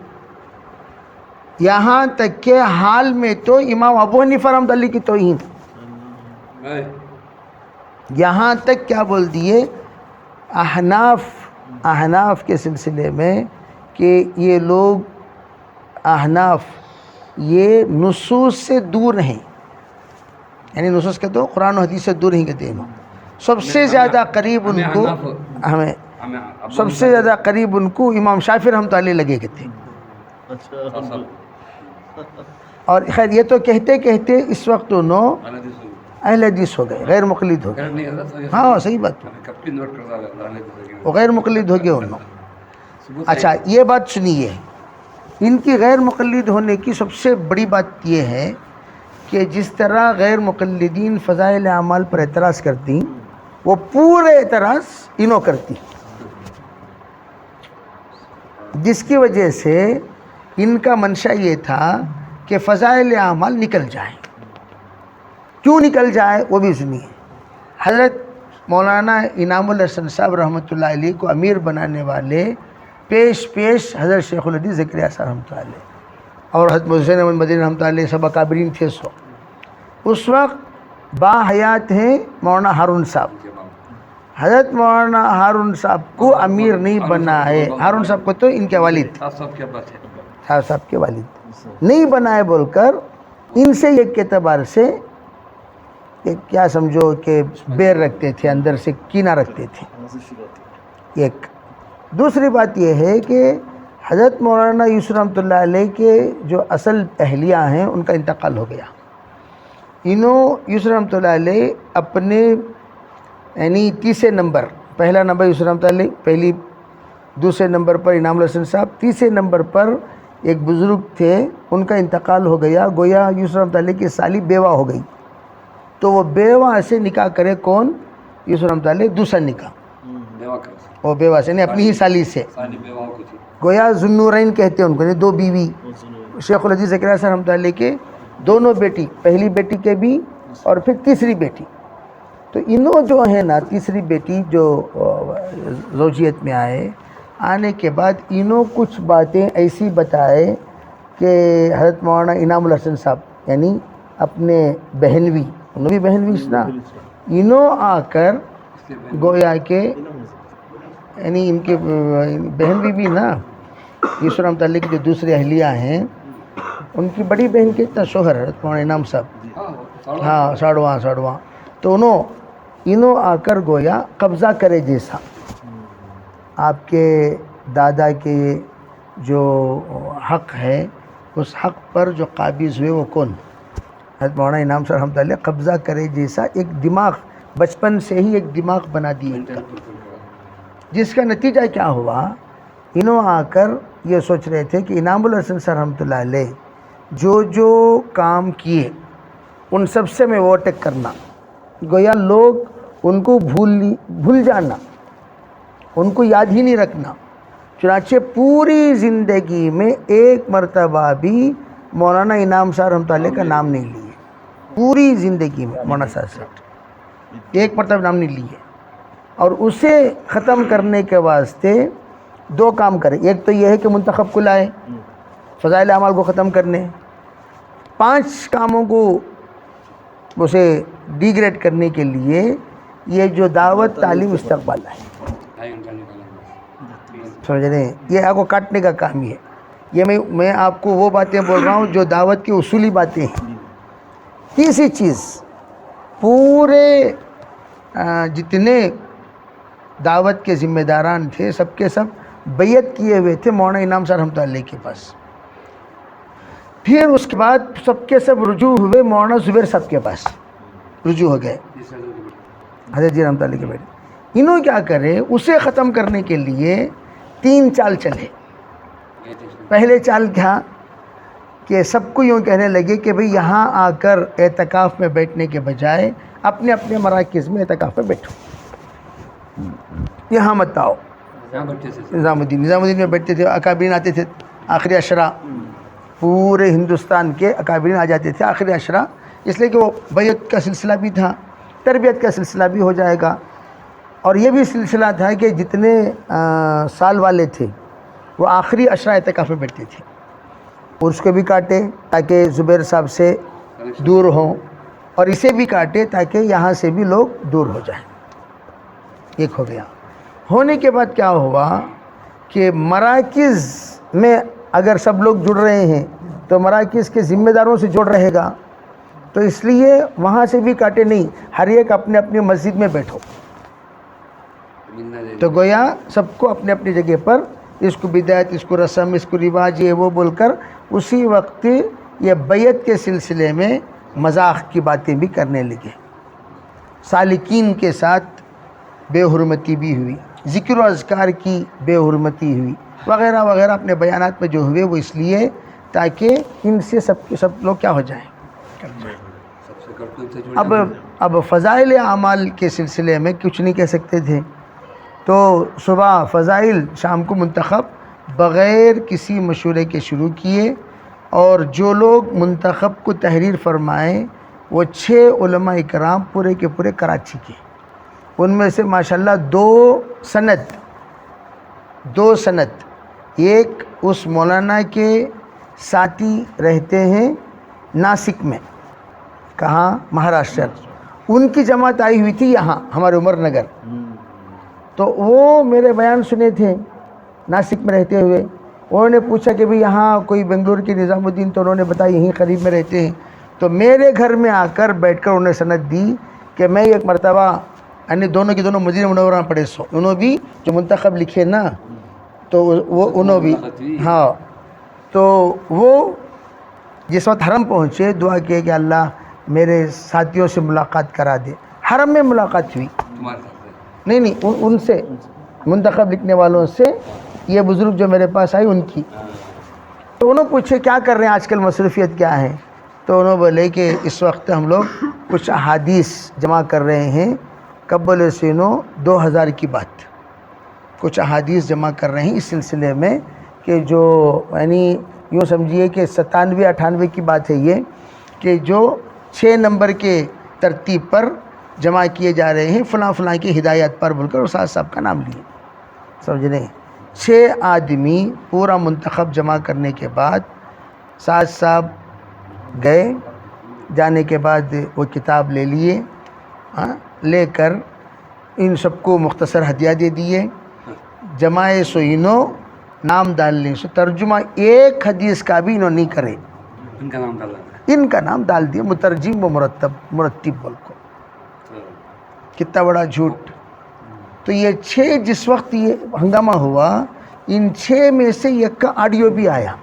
یہاں تک کہ حال میں تو امام ابو حنیفہ رحمۃ اللہ کی توہین، یہاں تک کیا بول دیے احناف کے سلسلے میں کہ یہ لوگ احناف یہ نصوص سے دور ہیں، یعنی نصوص کے تو قرآن و حدیث سے دور ہیں کہتے ہیں، سب سے زیادہ قریب ان کو سب سے زیادہ قریب ان کو امام شافعی رحمۃ اللہ لگے کہتے ہیں، اور خیر یہ تو کہتے کہتے اس وقت انہوں اہل حدیث ہو گئے، غیر مقلد ہو گئے، ہاں صحیح بات، وہ غیر مقلد ہو گئے انہوں۔ اچھا یہ بات سنیے، ان کی غیر مقلد ہونے کی سب سے بڑی بات یہ ہے کہ جس طرح غیر مقلدین فضائل اعمال پر اعتراض کرتی، وہ پورے اعتراض انہوں کرتی، جس کی وجہ سے ان کا منشا یہ تھا کہ فضائل اعمال نکل جائیں۔ کیوں نکل جائے وہ بھی سنیے، حضرت مولانا انعام الحسن صاحب رحمۃ اللہ علیہ کو امیر بنانے والے پیش حضرت شیخ الحدیث زکریا صاحب رحمۃ اللہ علیہ اور حضرت حسین احمد مدنی رحمۃ اللہ علیہ سب اکابرین تھے. اس وقت با حیات ہیں مولانا ہارون صاحب. حضرت مولانا ہارون صاحب کو امیر نہیں بنا ہے. ہارون صاحب کو تو ان کے والد صاحب کے والد نہیں بنائے بول کر ان سے ایک اعتبار سے کیا سمجھو کہ بیر رکھتے تھے, اندر سے کینہ رکھتے تھے. ایک دوسری بات یہ ہے کہ حضرت مولانا یوسف رحمۃ اللہ علیہ کے جو اصل اہلیہ ہیں ان کا انتقال ہو گیا. یوسف رحمۃ اللہ علیہ اپنے یعنی تیسرے نمبر, پہلا نمبر یوسف رحمۃ اللہ علیہ, دوسرے نمبر پر انعام الحسن صاحب, تیسرے نمبر پر ایک بزرگ تھے ان کا انتقال ہو گیا. گویا یوسف رحمۃ اللہ علیہ کی سالی بیوہ ہو گئی تو وہ بیوہ سے نکاح کرے کون؟ یوسف رحمۃ اللہ علیہ دوسرا نکاح وہ بیوہ سے نہیں اپنی ہی سالی سے. گویا ذوالنورین کہتے ہیں ان کو, دو بیوی شیخ الحدیث زکریا صاحب رحمۃ اللہ علیہ کے دونوں بیٹی, پہلی بیٹی کے بھی اور پھر تیسری بیٹی. تو انہوں جو ہے نا تیسری بیٹی جو زوجیت میں آنے کے بعد انہوں کچھ باتیں ایسی بتائے کہ حضرت مولانا انعام الحسن صاحب یعنی اپنے بہنوی, انہوں بھی بہنوی نا, انہوں آ کر گویا کہ یعنی ان کے بہنوی بھی نا یوسف رحمۃ اللہ کی جو دوسرے اہلیہ ہیں ان کی بڑی بہن کے اتنا شوہر حضرت مولانا انعام صاحب, ہاں ساڑواں, تو انہوں آ کر گویا قبضہ کرے جیسا آپ کے دادا کے جو حق ہے اس حق پر جو قابض ہوئے وہ کون؟ حضرت مولانا انعام صاحب رحمۃ اللہ قبضہ کرے جیسا ایک دماغ بچپن سے ہی ایک دماغ بنا دیے ان کا, جس کا نتیجہ کیا ہوا, انہوں آ کر یہ سوچ رہے تھے کہ انعام الحسن صاحب رحمۃ اللہ علیہ جو کام کیے ان سب سے میں اوورٹیک کرنا, گویا لوگ ان کو بھول جانا, ان کو یاد ہی نہیں رکھنا. چنانچہ پوری زندگی میں ایک مرتبہ بھی مولانا انعام صاحب رحمۃ اللہ کا نام نہیں لیے, پوری زندگی میں مولانا صاحب ایک مرتبہ نام نہیں لیے. اور اسے ختم کرنے کے واسطے دو کام کرے, ایک تو یہ ہے کہ منتخب کو لائے فضائل اعمال کو ختم کرنے, 5 کاموں کو اسے ڈیگریڈ کرنے کے لیے یہ جو دعوت تعلیم استقبال ہے سمجھ رہے ہیں, یہ آپ کو کاٹنے کا کام ہی ہے. یہ میں آپ کو وہ باتیں بول رہا ہوں جو دعوت کی اصولی باتیں ہیں. تیسری چیز, پورے جتنے دعوت کے ذمہ داران تھے سب کے سب بیعت کیے ہوئے تھے مولانا انعام صاحب رحمۃ اللہ کے پاس. پھر اس کے بعد سب کے سب رجوع ہوئے مولانا زبیر صاحب کے پاس, رجوع ہو گئے حضرت جی رحمۃ اللہ کے بیٹے. انہوں کیا کرے, اسے ختم کرنے کے لیے 3 چال چلے. پہلے چال کیا کہ سب کو یوں کہنے لگے کہ بھئی یہاں آ کر اعتکاف میں بیٹھنے کے بجائے اپنے اپنے مراکز میں اعتکاف میں بیٹھو, یہاں مت آؤ. نظام الدین میں بیٹھتے تھے, اکابرین آتے تھے, آخری عشرہ پورے ہندوستان کے اکابرین آ جاتے تھے آخری عشرہ, اس لیے کہ وہ بیعت کا سلسلہ بھی تھا, تربیت کا سلسلہ بھی ہو جائے گا, اور یہ بھی سلسلہ تھا کہ جتنے سال والے تھے وہ آخری عشرہ اعتکاف میں بیٹھتے تھے. اور اس کو بھی کاٹے تاکہ زبیر صاحب سے دور ہوں, اور اسے بھی کاٹے تاکہ یہاں سے بھی لوگ دور ہو جائیں. ایک ہو گیا. ہونے کے بعد کیا ہوا کہ مراکز میں اگر سب لوگ جڑ رہے ہیں تو مراکز کے ذمہ داروں سے جڑ رہے گا, تو اس لیے وہاں سے بھی کاٹے نہیں, ہر ایک اپنے اپنی مسجد میں بیٹھو. تو گویا سب کو اپنے اپنی جگہ پر اس کو بدعت, اس کو رسم, اس کو رواج, یہ وہ بول کر اسی وقت یہ بیعت کے سلسلے میں مذاق کی باتیں بھی کرنے لگے. سالکین کے ساتھ بے حرمتی بھی ہوئی, ذکر و اذکار کی بے حرمتی ہوئی, وغیرہ وغیرہ. اپنے بیانات میں جو ہوئے وہ اس لیے تاکہ ان سے سب لوگ کیا ہو جائیں. اب فضائل اعمال کے سلسلے میں کچھ نہیں کہہ سکتے تھے, تو صبح فضائل, شام کو منتخب, بغیر کسی مشورے کے شروع کیے. اور جو لوگ منتخب کو تحریر فرمائیں وہ 6 علماء اکرام پورے کے پورے کراچی کے, ان میں سے ماشاءاللہ دو سند ایک اس مولانا کے ساتھی رہتے ہیں ناسک میں، کہاں؟ مہاراشٹر، ان کی جماعت آئی ہوئی تھی یہاں ہمارے عمر نگر، تو وہ میرے بیان سنے تھے ناسک میں رہتے ہوئے. انہوں نے پوچھا کہ بھئی یہاں کوئی بنگلور کے نظام الدین، تو انہوں نے بتایا یہیں قریب میں رہتے ہیں. تو میرے گھر میں آ کر بیٹھ کر انہوں نے سند دی کہ میں ایک مرتبہ یعنی دونوں کی دونوں مدینہ منورہ پڑھے سو، انہوں بھی جو منتخب لکھے نا تو وہ انہوں بھی ہاں. تو وہ جس وقت حرم پہنچے دعا کیے کہ اللہ میرے ساتھیوں سے ملاقات کرا دے. حرم میں ملاقات ہوئی، نہیں ان سے منتخب لکھنے والوں سے، یہ بزرگ جو میرے پاس آئی ان کی. تو انہوں پوچھے کیا کر رہے ہیں آج کل، مصروفیت کیا ہے؟ تو انہوں بولے کہ اس وقت ہم لوگ کچھ احادیث جمع کر رہے ہیں، قبل سینوں 2000 کی بات، کچھ احادیث جمع کر رہے ہیں اس سلسلے میں کہ جو یعنی یوں سمجھیے کہ 97-98 کی بات ہے یہ، کہ جو 6 نمبر کے ترتیب پر جمع کیے جا رہے ہیں فلاں فلاں کی ہدایت پر بول کر استاد صاحب کا نام لیے. سمجھ رہے ہیں؟ 6 آدمی پورا منتخب جمع کرنے کے بعد استاد صاحب گئے، جانے کے بعد وہ کتاب لے لیے، لے کر ان سب کو مختصر ہدیہ دے دیے. جماعے سو انہوں نام ڈالنے سے ترجمہ ایک حدیث کا بھی انہوں نہیں کرے، ان کا نام ڈال دیا مترجم و مرتب بول کو. کتنا بڑا جھوٹ. تو یہ 6 جس وقت یہ ہنگامہ ہوا، ان 6 میں سے ایک کا آڈیو بھی آیا،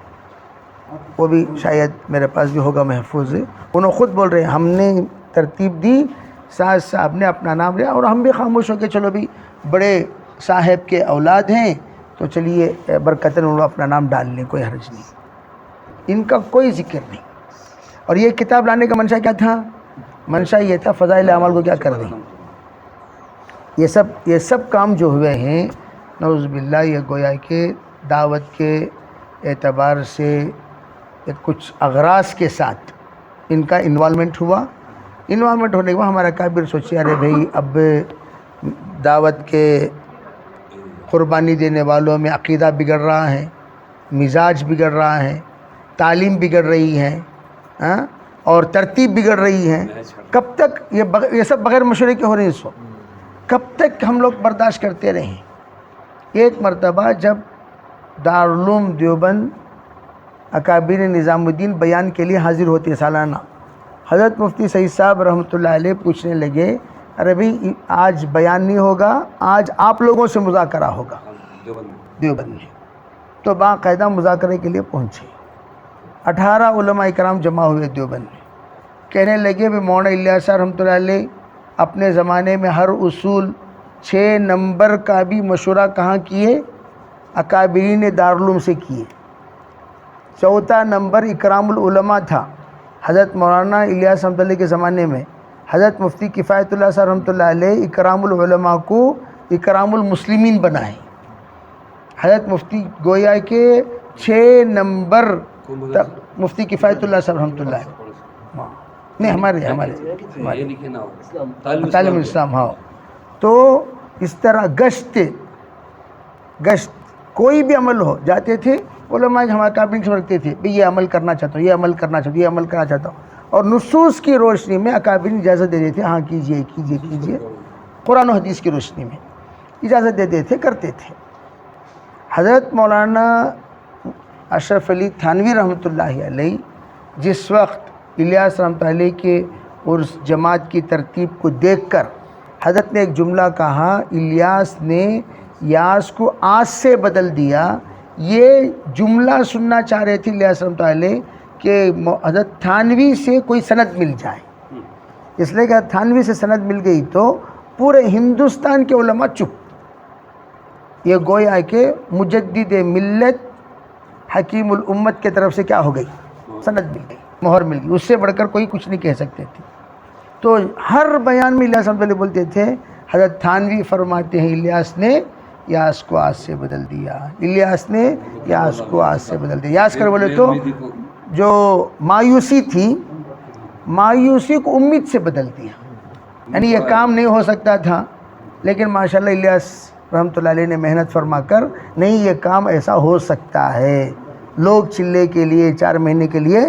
وہ بھی شاید میرے پاس بھی ہوگا محفوظ ہے. انہوں خود بول رہے ہیں ہم نے ترتیب دی، ساز صاحب نے اپنا نام لیا اور ہم بھی خاموش ہو کے چلو بھی بڑے صاحب کے اولاد ہیں تو چلیے برکتاً انہوں اپنا نام ڈال لیں، کوئی حرج نہیں. ان کا کوئی ذکر نہیں. اور یہ کتاب لانے کا منشا کیا تھا؟ منشا یہ تھا فضائل اعمال کو کیا کر دیں. یہ سب کام جو ہوئے ہیں نعوذ باللہ، یہ گویا کہ دعوت کے اعتبار سے کچھ اغراض کے ساتھ ان کا انوالومنٹ ہوا. انوالومنٹ ہونے کے بعد ہمارا کابر سوچے ارے بھئی اب دعوت کے قربانی دینے والوں میں عقیدہ بگڑ رہا ہے، مزاج بگڑ رہا ہے، تعلیم بگڑ رہی ہے، اور ترتیب بگڑ رہی ہے. کب تک یہ سب بغیر مشورے کے ہو رہے ہیں؟ سو کب تک ہم لوگ برداشت کرتے رہیں؟ ایک مرتبہ جب دارالعلوم دیوبند اکابر نظام الدین بیان کے لیے حاضر ہوتے سالانہ، حضرت مفتی سعید صاحب رحمۃ اللہ علیہ پوچھنے لگے ارے بھئی آج بیان نہیں ہوگا، آج آپ لوگوں سے مذاکرہ ہوگا دیوبند میں. تو باقاعدہ مذاکرے کے لیے پہنچے. 18 علماء کرام جمع ہوئے دیوبند میں. کہنے لگے بھی مولانا الیاس صاحب رحمۃ اللہ علیہ اپنے زمانے میں ہر اصول 6 نمبر کا بھی مشورہ کہاں کیے؟ اکابرین دارالعلوم سے کیے. 4 نمبر اکرام العلماء تھا. حضرت مولانا الیاس رحمۃ اللہ کے زمانے میں حضرت مفتی کفایت اللہ صاحب رحمۃ اللہ علیہ اکرام العلماء کو اکرام المسلمین بنائے. حضرت مفتی گویا کے 6 نمبر مفتی کفایت اللہ صاحب رحمۃ اللہ علیہ نہیں ہمارے تعلیم الاسلام. ہاں تو اس طرح گشت کوئی بھی عمل ہو جاتے تھے علماء ہمارے کابل سے رکھتے تھے بھئی یہ عمل کرنا چاہتا ہوں، یہ عمل کرنا چاہتا ہوں، یہ عمل کرنا چاہتا ہوں، اور نصوص کی روشنی میں اکابر اجازت دے دیتے ہاں کیجئے کیجئے کیجئے. قرآن و حدیث کی روشنی میں اجازت دیتے تھے، کرتے تھے. حضرت مولانا اشرف علی تھانوی رحمۃ اللہ علیہ جس وقت الیاس رحمۃ اللہ علیہ کے عرس جماعت کی ترتیب کو دیکھ کر حضرت نے ایک جملہ کہا، الیاس نے یاس کو آس سے بدل دیا. یہ جملہ سننا چاہ رہے تھے الیاس رحمۃ اللہ علیہ کہ حضرت تھانوی سے کوئی سند مل جائے. اس لیے کہ تھانوی سے سند مل گئی تو پورے ہندوستان کے علماء چپ. یہ گویا کہ مجدد ملت حکیم الامت کے طرف سے کیا ہو گئی؟ سند مل گئی، مہر مل گئی. اس سے بڑھ کر کوئی کچھ نہیں کہہ سکتے تھے. تو ہر بیان میں الیاس رحمۃ اللہ علیہ بولتے تھے حضرت تھانوی فرماتے ہیں الیاس نے یاس کو آس سے بدل دیا، الیاس نے یاس کو آس سے بدل دیا. یاس کر بولے تو جو مایوسی تھی، مایوسی کو امید سے بدل دیا. یعنی یہ کام نہیں ہو سکتا تھا لیکن ماشاءاللہ الیاس رحمۃ اللہ علیہ نے محنت فرما کر نہیں یہ کام ایسا ہو سکتا ہے، لوگ چلے کے لیے 4 مہینے کے لیے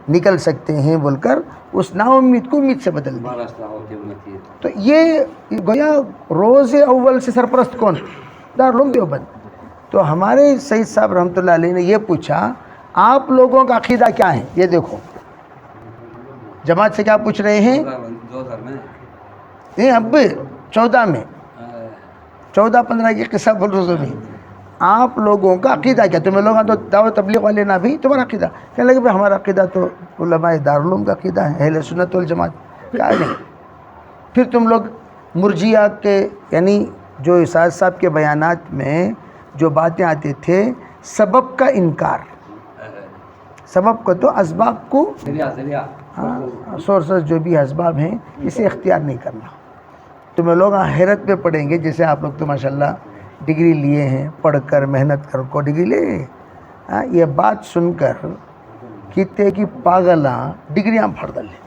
نکل سکتے ہیں بول کر اس نا امید کو امید سے بدل دیا۔ مہاراشٹر ہوتی انتی ہے تو یہ گویا روز اول سے سرپرست کون؟ دارالعلوم دیوبند۔ تو ہمارے سید صاحب رحمۃ اللہ علیہ نے یہ پوچھا آپ لوگوں کا عقیدہ کیا ہے؟ یہ دیکھو جماعت سے کیا پوچھ رہے ہیں؟ 2000 میں نہیں اب 14 میں 14-15 کی قصہ بول رہے میں آپ لوگوں کا عقیدہ کیا؟ تمہیں لوگ تو دعوت تبلیغ والے نہ بھی تمہارا عقیدہ کہنے لگے بھائی ہمارا عقیدہ تو علماء دارالعلوم کا عقیدہ ہے، اہل سنت والجماعت کیا نہیں۔ پھر تم لوگ مرجیہ کے یعنی جو اسحاق صاحب کے بیانات میں جو باتیں آتے تھے سبب کا انکار، سبب کو تو اسباب کو ذریعہ سورسز جو بھی اسباب ہیں اسے اختیار نہیں کرنا۔ تمہیں لوگ حیرت پہ پڑیں گے جیسے آپ لوگ تو ماشاءاللہ ڈگری لیے ہیں، پڑھ کر محنت کر کو ڈگری لے، یہ بات سن کر کتے کی پاگلاں ڈگریاں پھاڑ ڈالے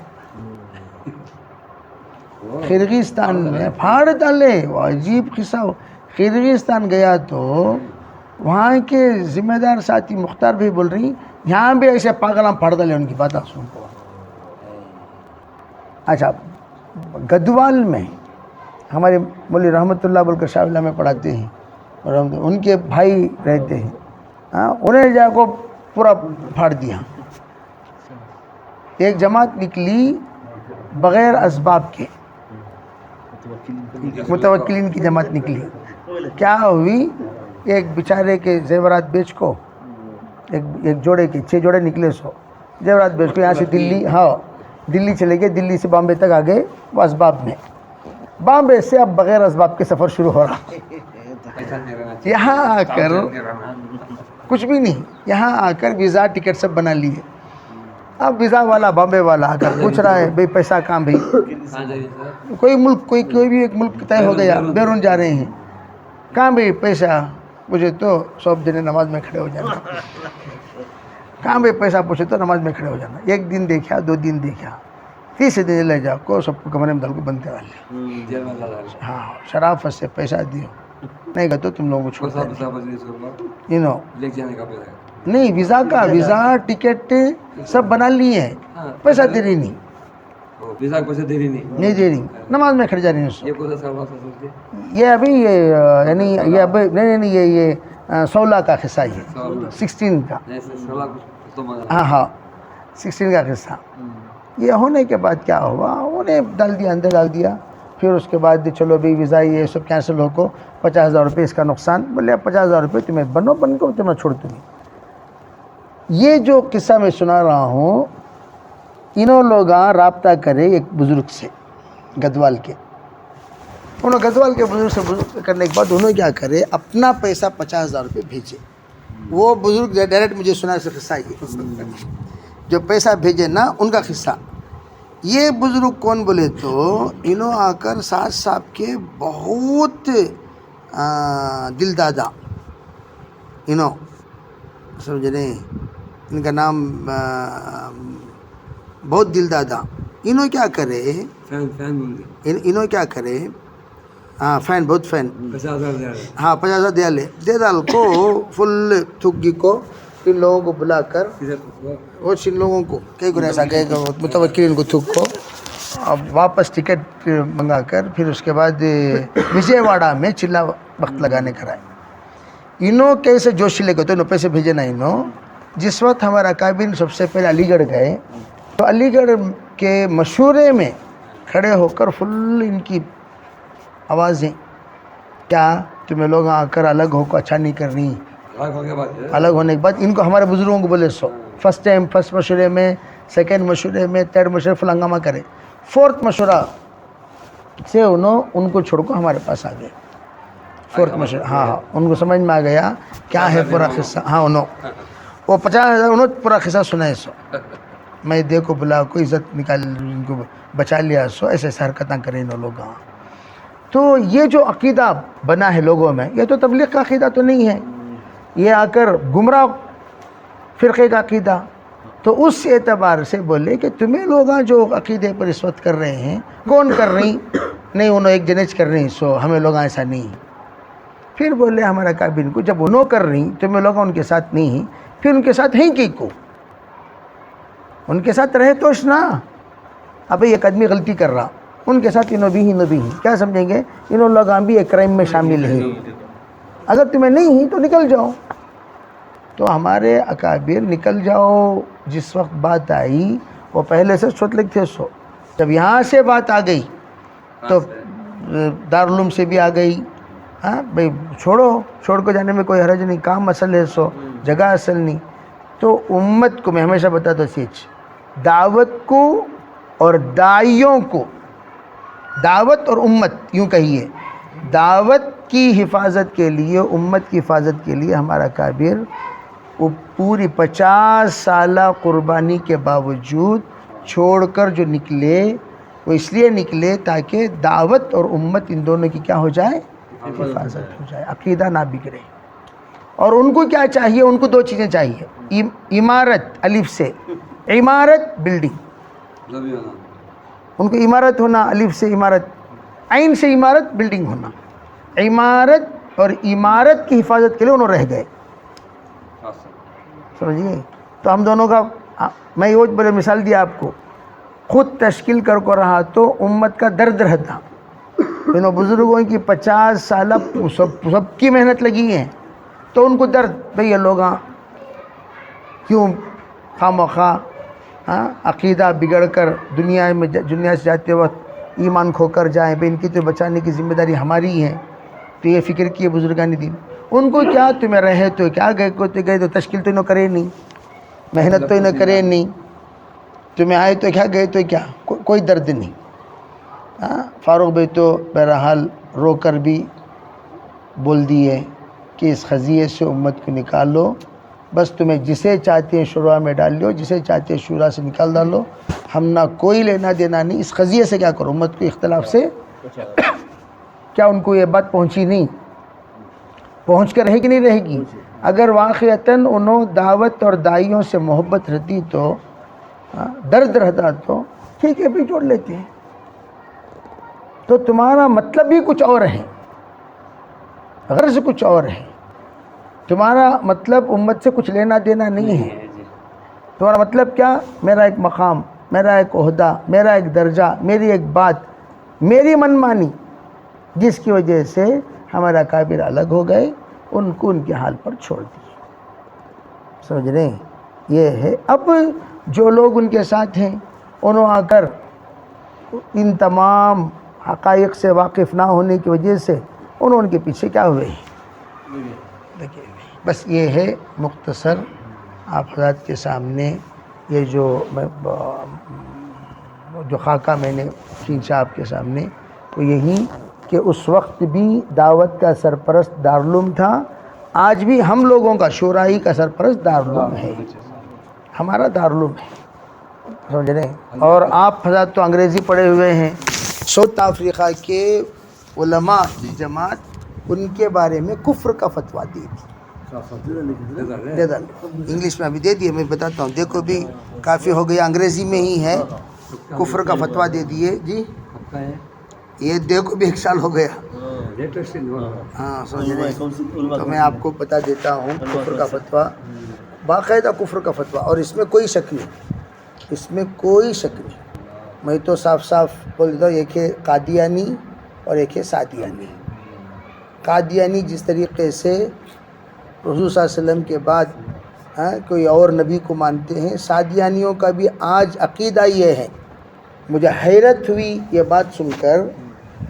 قرغیزستان میں پھاڑ ڈالے۔ وہ عجیب قصہ ہو، قرغیزستان گیا تو وہاں کے ذمہ دار ساتھی مختار بھی بول رہی یہاں بھی ایسے پاگلاں پھاڑ ڈالے ان کی باتیں سن کو۔ اچھا گدوال میں ہمارے مولی رحمت اللہ بول کر شاہ اللہ میں پڑھاتے ہیں اور ان کے بھائی رہتے ہیں، انہیں جا کو پورا پھاڑ دیا۔ ایک جماعت نکلی بغیر اسباب کے، متوکلین کی جماعت نکلی۔ کیا ہوئی؟ ایک بیچارے کے زیورات بیچ کو، ایک جوڑے کے 6 جوڑے نکلے سو زیورات بیچ کو، یہاں سے دلی چلے گئے، دلی سے بامبے تک آگے وہ اسباب میں، بامبے سے اب بغیر اسباب کے سفر شروع ہو رہا۔ یہاں آ کر کچھ بھی نہیں، یہاں آ کر ویزا ٹکٹ سب بنا لیے۔ اب ویزا والا بامبے والا آ کر پوچھ رہا ہے بھئی پیسہ کہاں بھئی؟ کوئی ملک کوئی بھی ایک ملک طے ہو گیا، بیرون جا رہے ہیں، کہاں بھئی پیسہ؟ مجھے تو سب دن نماز میں کھڑے ہو جانا، کہاں بھئی پیسہ پوچھے تو نماز میں کھڑے ہو جانا۔ 1 دن دیکھا، 2 دن دیکھا، 3 دن لے جاؤ کو سب کو کمرے میں ڈال کو بنتے والے، ہاں شرافت سے پیسہ دیو، نہیں گا تو تم لوگوں کو چھوڑ دیں نہیں، ویزا کا ویزا ٹکٹ سب بنا لیے ہیں، پیسہ دے رہی نہیں، نہیں دے رہی، نماز میں کھڑے جا رہی ہیں۔ یہ ابھی یعنی یہ اب نہیں یہ 16 کا قصہ ہے، 16 کا، ہاں 16 کا قصہ۔ یہ ہونے کے بعد کیا ہوا، انہیں ڈال دیا، اندر ڈال دیا۔ پھر اس کے بعد چلو بھی ویزا یہ سب کینسل ہو کو 50,000 روپے اس کا نقصان، بولے اب 50,000 روپے تمہیں بن کو تمہیں چھوڑ دوں۔ یہ جو قصہ میں سنا رہا ہوں، انہوں لوگ رابطہ کرے ایک بزرگ سے گدوال کے، انہوں گدوال کے بزرگ سے کرنے کے بعد انہوں کیا کرے اپنا پیسہ 50,000 روپے بھیجے۔ وہ بزرگ ڈائریکٹ مجھے سنا سے قصہ یہ جو پیسہ بھیجے نا ان کا قصہ۔ یہ بزرگ کون بولے تو انہوں آ کر سعد صاحب کے بہت دل دادا، انہوں سمجھ رہے ہیں، ان کا نام بہت دل دادا۔ انہوں کیا کرے، انہوں کیا کرے، ہاں فین بہت فین، ہاں 50,000 دے ڈال کو فل تھگی کو ان لوگوں کو بلا کر، وہ ان لوگوں کو کئی گنا ایسا کہے گا متوکلین کو تھک کو، اب واپس ٹکٹ منگا کر پھر اس کے بعد وجے واڑہ میں چلا وقت لگانے کرائے۔ انہوں کیسے جوشی لے گئے تو انہوں پیسے بھیجے نا۔ انہوں جس وقت ہمارا کابین سب سے پہلے علی گڑھ گئے تو علی گڑھ کے مشورے میں کھڑے ہو کر فل ان کی آوازیں، کیا تمہیں لوگ آ کر الگ ہو کو اچھا نہیں کر رہی، الگ ہونے کے بعد ان کو ہمارے بزرگوں کو بولے سو فرسٹ مشورے میں، سیکنڈ مشورے میں، 3rd مشورے فل ہنگامہ کرے، 4th مشورہ سے انہوں ان کو چھوڑ کو ہمارے پاس آ گئے۔ 4th مشورہ، ہاں ان کو سمجھ میں آ گیا کیا ہے پورا قصہ۔ ہاں انہوں وہ 50,000 انہوں پورا قصہ سنا ہے سو، میں دیکھو بلا کو عزت نکال ان کو بچا لیا سو، ایسے حرکتیں کریں انہوں لوگ۔ تو یہ جو عقیدہ بنا ہے لوگوں میں، یہ تو تبلیغ کا عقیدہ تو نہیں ہے، یہ آ کر گمراہ فرقے کا عقیدہ۔ تو اس اعتبار سے بولے کہ تمہیں لوگ جو عقیدے پر اس وقت کر رہے ہیں، کون کر رہی؟ نہیں انہوں ایک جنیج کر رہی سو ہمیں لوگ ایسا نہیں. پھر بولے ہمارا کابین کو جب انہوں کر رہی تو میں لوگ ان کے ساتھ نہیں ہیں, پھر ان کے ساتھ ہیں کی کو ان کے ساتھ رہے توش نا. اب ایک آدمی غلطی کر رہا ان کے ساتھ انہوں بھی ہیں کیا سمجھیں گے انہوں لوگ ہم بھی ایک کرائم میں شامل ہیں. اگر تمہیں نہیں ہیں تو نکل جاؤ. تو ہمارے اکابر نکل جاؤ جس وقت بات آئی وہ پہلے سے سوچ تھے سو جب یہاں سے بات آ گئی تو دارالعلوم سے بھی آ گئی. ہاں بھئی چھوڑ کو جانے میں کوئی حرج نہیں, کام اصل ہے سو جگہ اصل نہیں. تو امت کو میں ہمیشہ بتاتا سیچ دعوت کو اور داعیوں کو, دعوت اور امت یوں کہیے, دعوت کی حفاظت کے لیے امت کی حفاظت کے لیے ہمارا کابر وہ پوری 50 سالہ قربانی کے باوجود چھوڑ کر جو نکلے وہ اس لیے نکلے تاکہ دعوت اور امت ان دونوں کی کیا ہو جائے, حفاظت ہو جائے, عقیدہ نہ بگڑے. اور ان کو کیا چاہیے, ان کو 2 چیزیں چاہیے, عمارت الف سے, عمارت بلڈنگ, ان کو عمارت ہونا الف سے عمارت, عین سے عمارت بلڈنگ ہونا, عمارت اور عمارت کی حفاظت کے لیے انہوں رہ گئے. سمجھیے. تو ہم دونوں کا میں یہ بڑے مثال دیا آپ کو, خود تشکیل کر کو رہا تو امت کا درد رہتا. انہوں بزرگوں کی 50 سالہ سب کی محنت لگی ہے تو ان کو درد بھئی یہ لوگ کیوں خواہ عقیدہ بگڑ کر دنیا سے جاتے وقت ایمان کھو کر جائیں, بھئی ان کی تو بچانے کی ذمہ داری ہماری ہے. تو یہ فکر کیے بزرگان دین. ان کو کیا تمہیں رہے تو کیا گئے تو تشکیل تو انہوں کرے نہیں, محنت تو انہوں کرے نہیں, تمہیں آئے تو کیا گئے تو کیا, کوئی درد نہیں. فاروق بھائی تو بہرحال رو کر بھی بول دیے کہ اس خزیے سے امت کو نکالو, بس تمہیں جسے چاہتے ہیں شورا میں ڈال لو, جسے چاہتے ہیں شورا سے نکال ڈالو, ہم نہ کوئی لینا دینا نہیں. اس خزیے سے کیا کرو, امت کو اختلاف سے. کیا ان کو یہ بات پہنچی نہیں, پہنچ کر رہے کہ نہیں رہے گی. اگر واقعتاً انہوں دعوت اور داعیوں سے محبت رہتی تو درد رہتا تو ٹھیک ہے بھی جوڑ لیتے ہیں. تو تمہارا مطلب بھی کچھ اور ہے, غرض کچھ اور ہے. تمہارا مطلب امت سے کچھ لینا دینا نہیں ہے. تمہارا مطلب کیا, میرا ایک مقام, میرا ایک عہدہ, میرا ایک درجہ, میری ایک بات, میری منمانی, جس کی وجہ سے ہمارا کابر الگ ہو گئے, ان کو ان کے حال پر چھوڑ دیے. سمجھ رہے ہیں, یہ ہے. اب جو لوگ ان کے ساتھ ہیں انہوں آ کر ان تمام حقائق سے واقف نہ ہونے کی وجہ سے انہوں ان کے پیچھے کیا ہوئے. دیکھیے بس یہ ہے مختصر آپ حضرات کے سامنے یہ جو خاکہ میں نے کھینچا آپ کے سامنے, وہ یہی کہ اس وقت بھی دعوت کا سرپرست دارالعلوم تھا, آج بھی ہم لوگوں کا شورائی کا سرپرست دارالعلوم ہے, ہمارا دارالعلوم ہے. سمجھ رہے ہیں. اور آپ حضرات تو انگریزی پڑھے ہوئے ہیں, ساؤتھ افریقہ کے علماء جماعت ان کے بارے میں کفر کا فتویٰ دی تھی. انگلش میں ابھی دے دیے, میں بتاتا ہوں, دیکھو بھی کافی ہو گیا, انگریزی میں ہی ہے, کفر کا فتویٰ دے دیے جی. یہ دیکھو بھی 1 سال ہو گیا. ہاں سمجھ رہے ہیں. تو میں آپ کو بتا دیتا ہوں کفر کا فتویٰ, باقاعدہ کفر کا فتویٰ, اور اس میں کوئی شک نہیں, اس میں کوئی شک نہیں. میں تو صاف صاف بول دیتا ہوں, ایک ہے قادیانی اور ایک ہے سعدیانی. قادیانی جس طریقے سے رسول صلی اللہ علیہ وسلم کے بعد کوئی اور نبی کو مانتے ہیں, سعدیانیوں کا بھی آج عقیدہ یہ ہے. مجھے حیرت ہوئی یہ بات سن کر,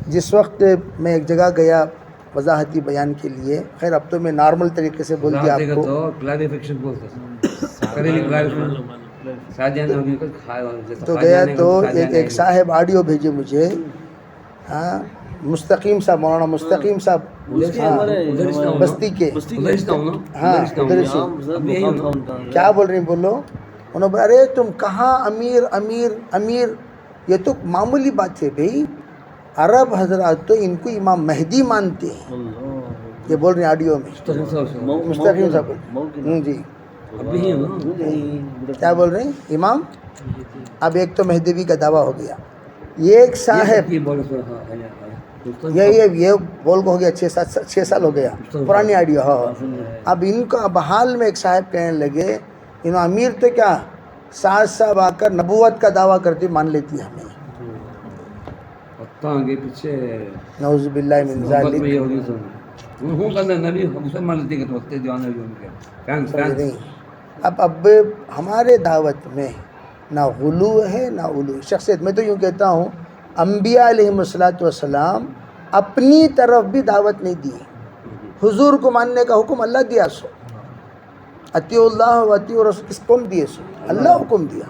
جس وقت میں ایک جگہ گیا وضاحتی بیان کے لیے, خیر اب تو میں نارمل طریقے سے بول دیا آپ کو, تو گیا تو ایک صاحب آڈیو بھیجے مجھے, مستقیم صاحب, مولانا مستقیم صاحب بستی کے, ہاں کیا بول رہے ہیں بولو. انہوں نے بولا ارے تم کہاں امیر امیر امیر, یہ تو معمولی بات ہے بھئی, عرب حضرات تو ان کو امام مہدی مانتے ہیں. یہ بول رہے ہیں آڈیو میں مستقیم صاحب جی. کیا بول رہے ہیں امام, اب ایک تو مہدوی کا دعویٰ ہو گیا, یہ ایک صاحب یہ بولے تو یہ بول کو ہو گیا 6 سال ہو گیا پرانی آڈیو. ہاں اب ان کا اب حال میں ایک صاحب کہنے لگے انہوں امیر تو کیا ساتھ صاحب آ کر نبوت کا دعویٰ کرتے مان لیتی ہمیں. آگے پیچھے نعوذ باللہ من ذالک. یہ ہوگی ہوں کرنا نبی مسلمان لیتے کہ تو وقت دیوانا بھی ان کے فین سمجھ نہیں. اب ہمارے دعوت میں نہ غلو ہے نہ علو شخصیت. میں تو یوں کہتا ہوں انبیاء علیہ والسلام اپنی طرف بھی دعوت نہیں دی. حضور کو ماننے کا حکم اللہ دیا سو اطیعوا اللہ و اطیعوا رسول کس کون دیے سو اللہ حکم دیا.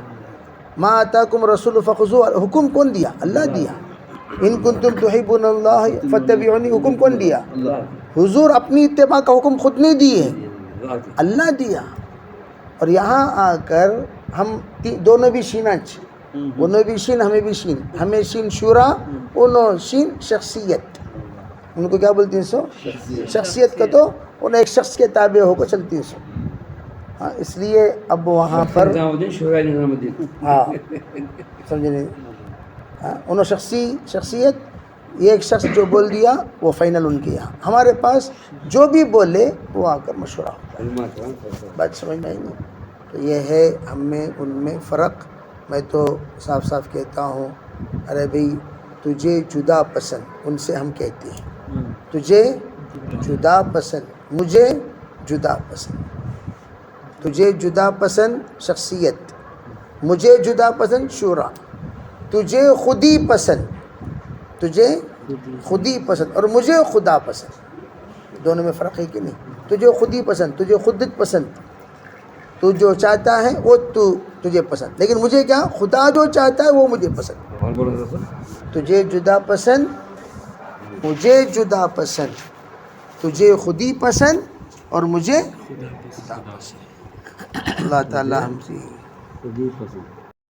ما آتاکم رسول فخذوہ حکم کون دیا اللہ دیا. ان کنتم تحبون اللہ فاتبعونی حکم کون دیا حضور. اپنی اتباع کا حکم خود نہیں دیے اللہ دیا. اور یہاں آ کر ہم دونوں بھی شینچ انہوں بھی شین ہمیں بھی شین. ہمیں شین شورا انہوں شین شخصیت. ان کو کیا بولتی ہیں سو شخصیت کا تو انہیں ایک شخص کے تابع ہو کر چلتی ہیں سو. ہاں اس لیے اب وہاں پر ہاں سمجھے نہیں. ہاں انہوں شخصیت یہ ایک شخص جو بول دیا وہ فائنل ان کے یہاں. ہمارے پاس جو بھی بولے وہ آ کر مشورہ ہوتا ہے. بات سمجھ میں آئی نہیں. تو یہ ہے ہم میں ان میں فرق. میں تو صاف صاف کہتا ہوں ارے بھئی تجھے جدا پسند ان سے ہم کہتے ہیں تجھے جدا پسند مجھے جدا پسند. تجھے جدا پسند شخصیت مجھے جدا پسند شورا. تجھے خودی پسند تجھے خودی پسند اور مجھے خدا پسند. دونوں میں فرق ہے کہ نہیں. تجھے خودی پسند تجھے خودت پسند. تو جو چاہتا ہے وہ تجھے پسند لیکن مجھے کیا خدا جو چاہتا ہے وہ مجھے پسند. تجھے جدا پسند مجھے جدا پسند تجھے خودی پسند اور مجھے خدا پسند. اللہ تعالی ہم سے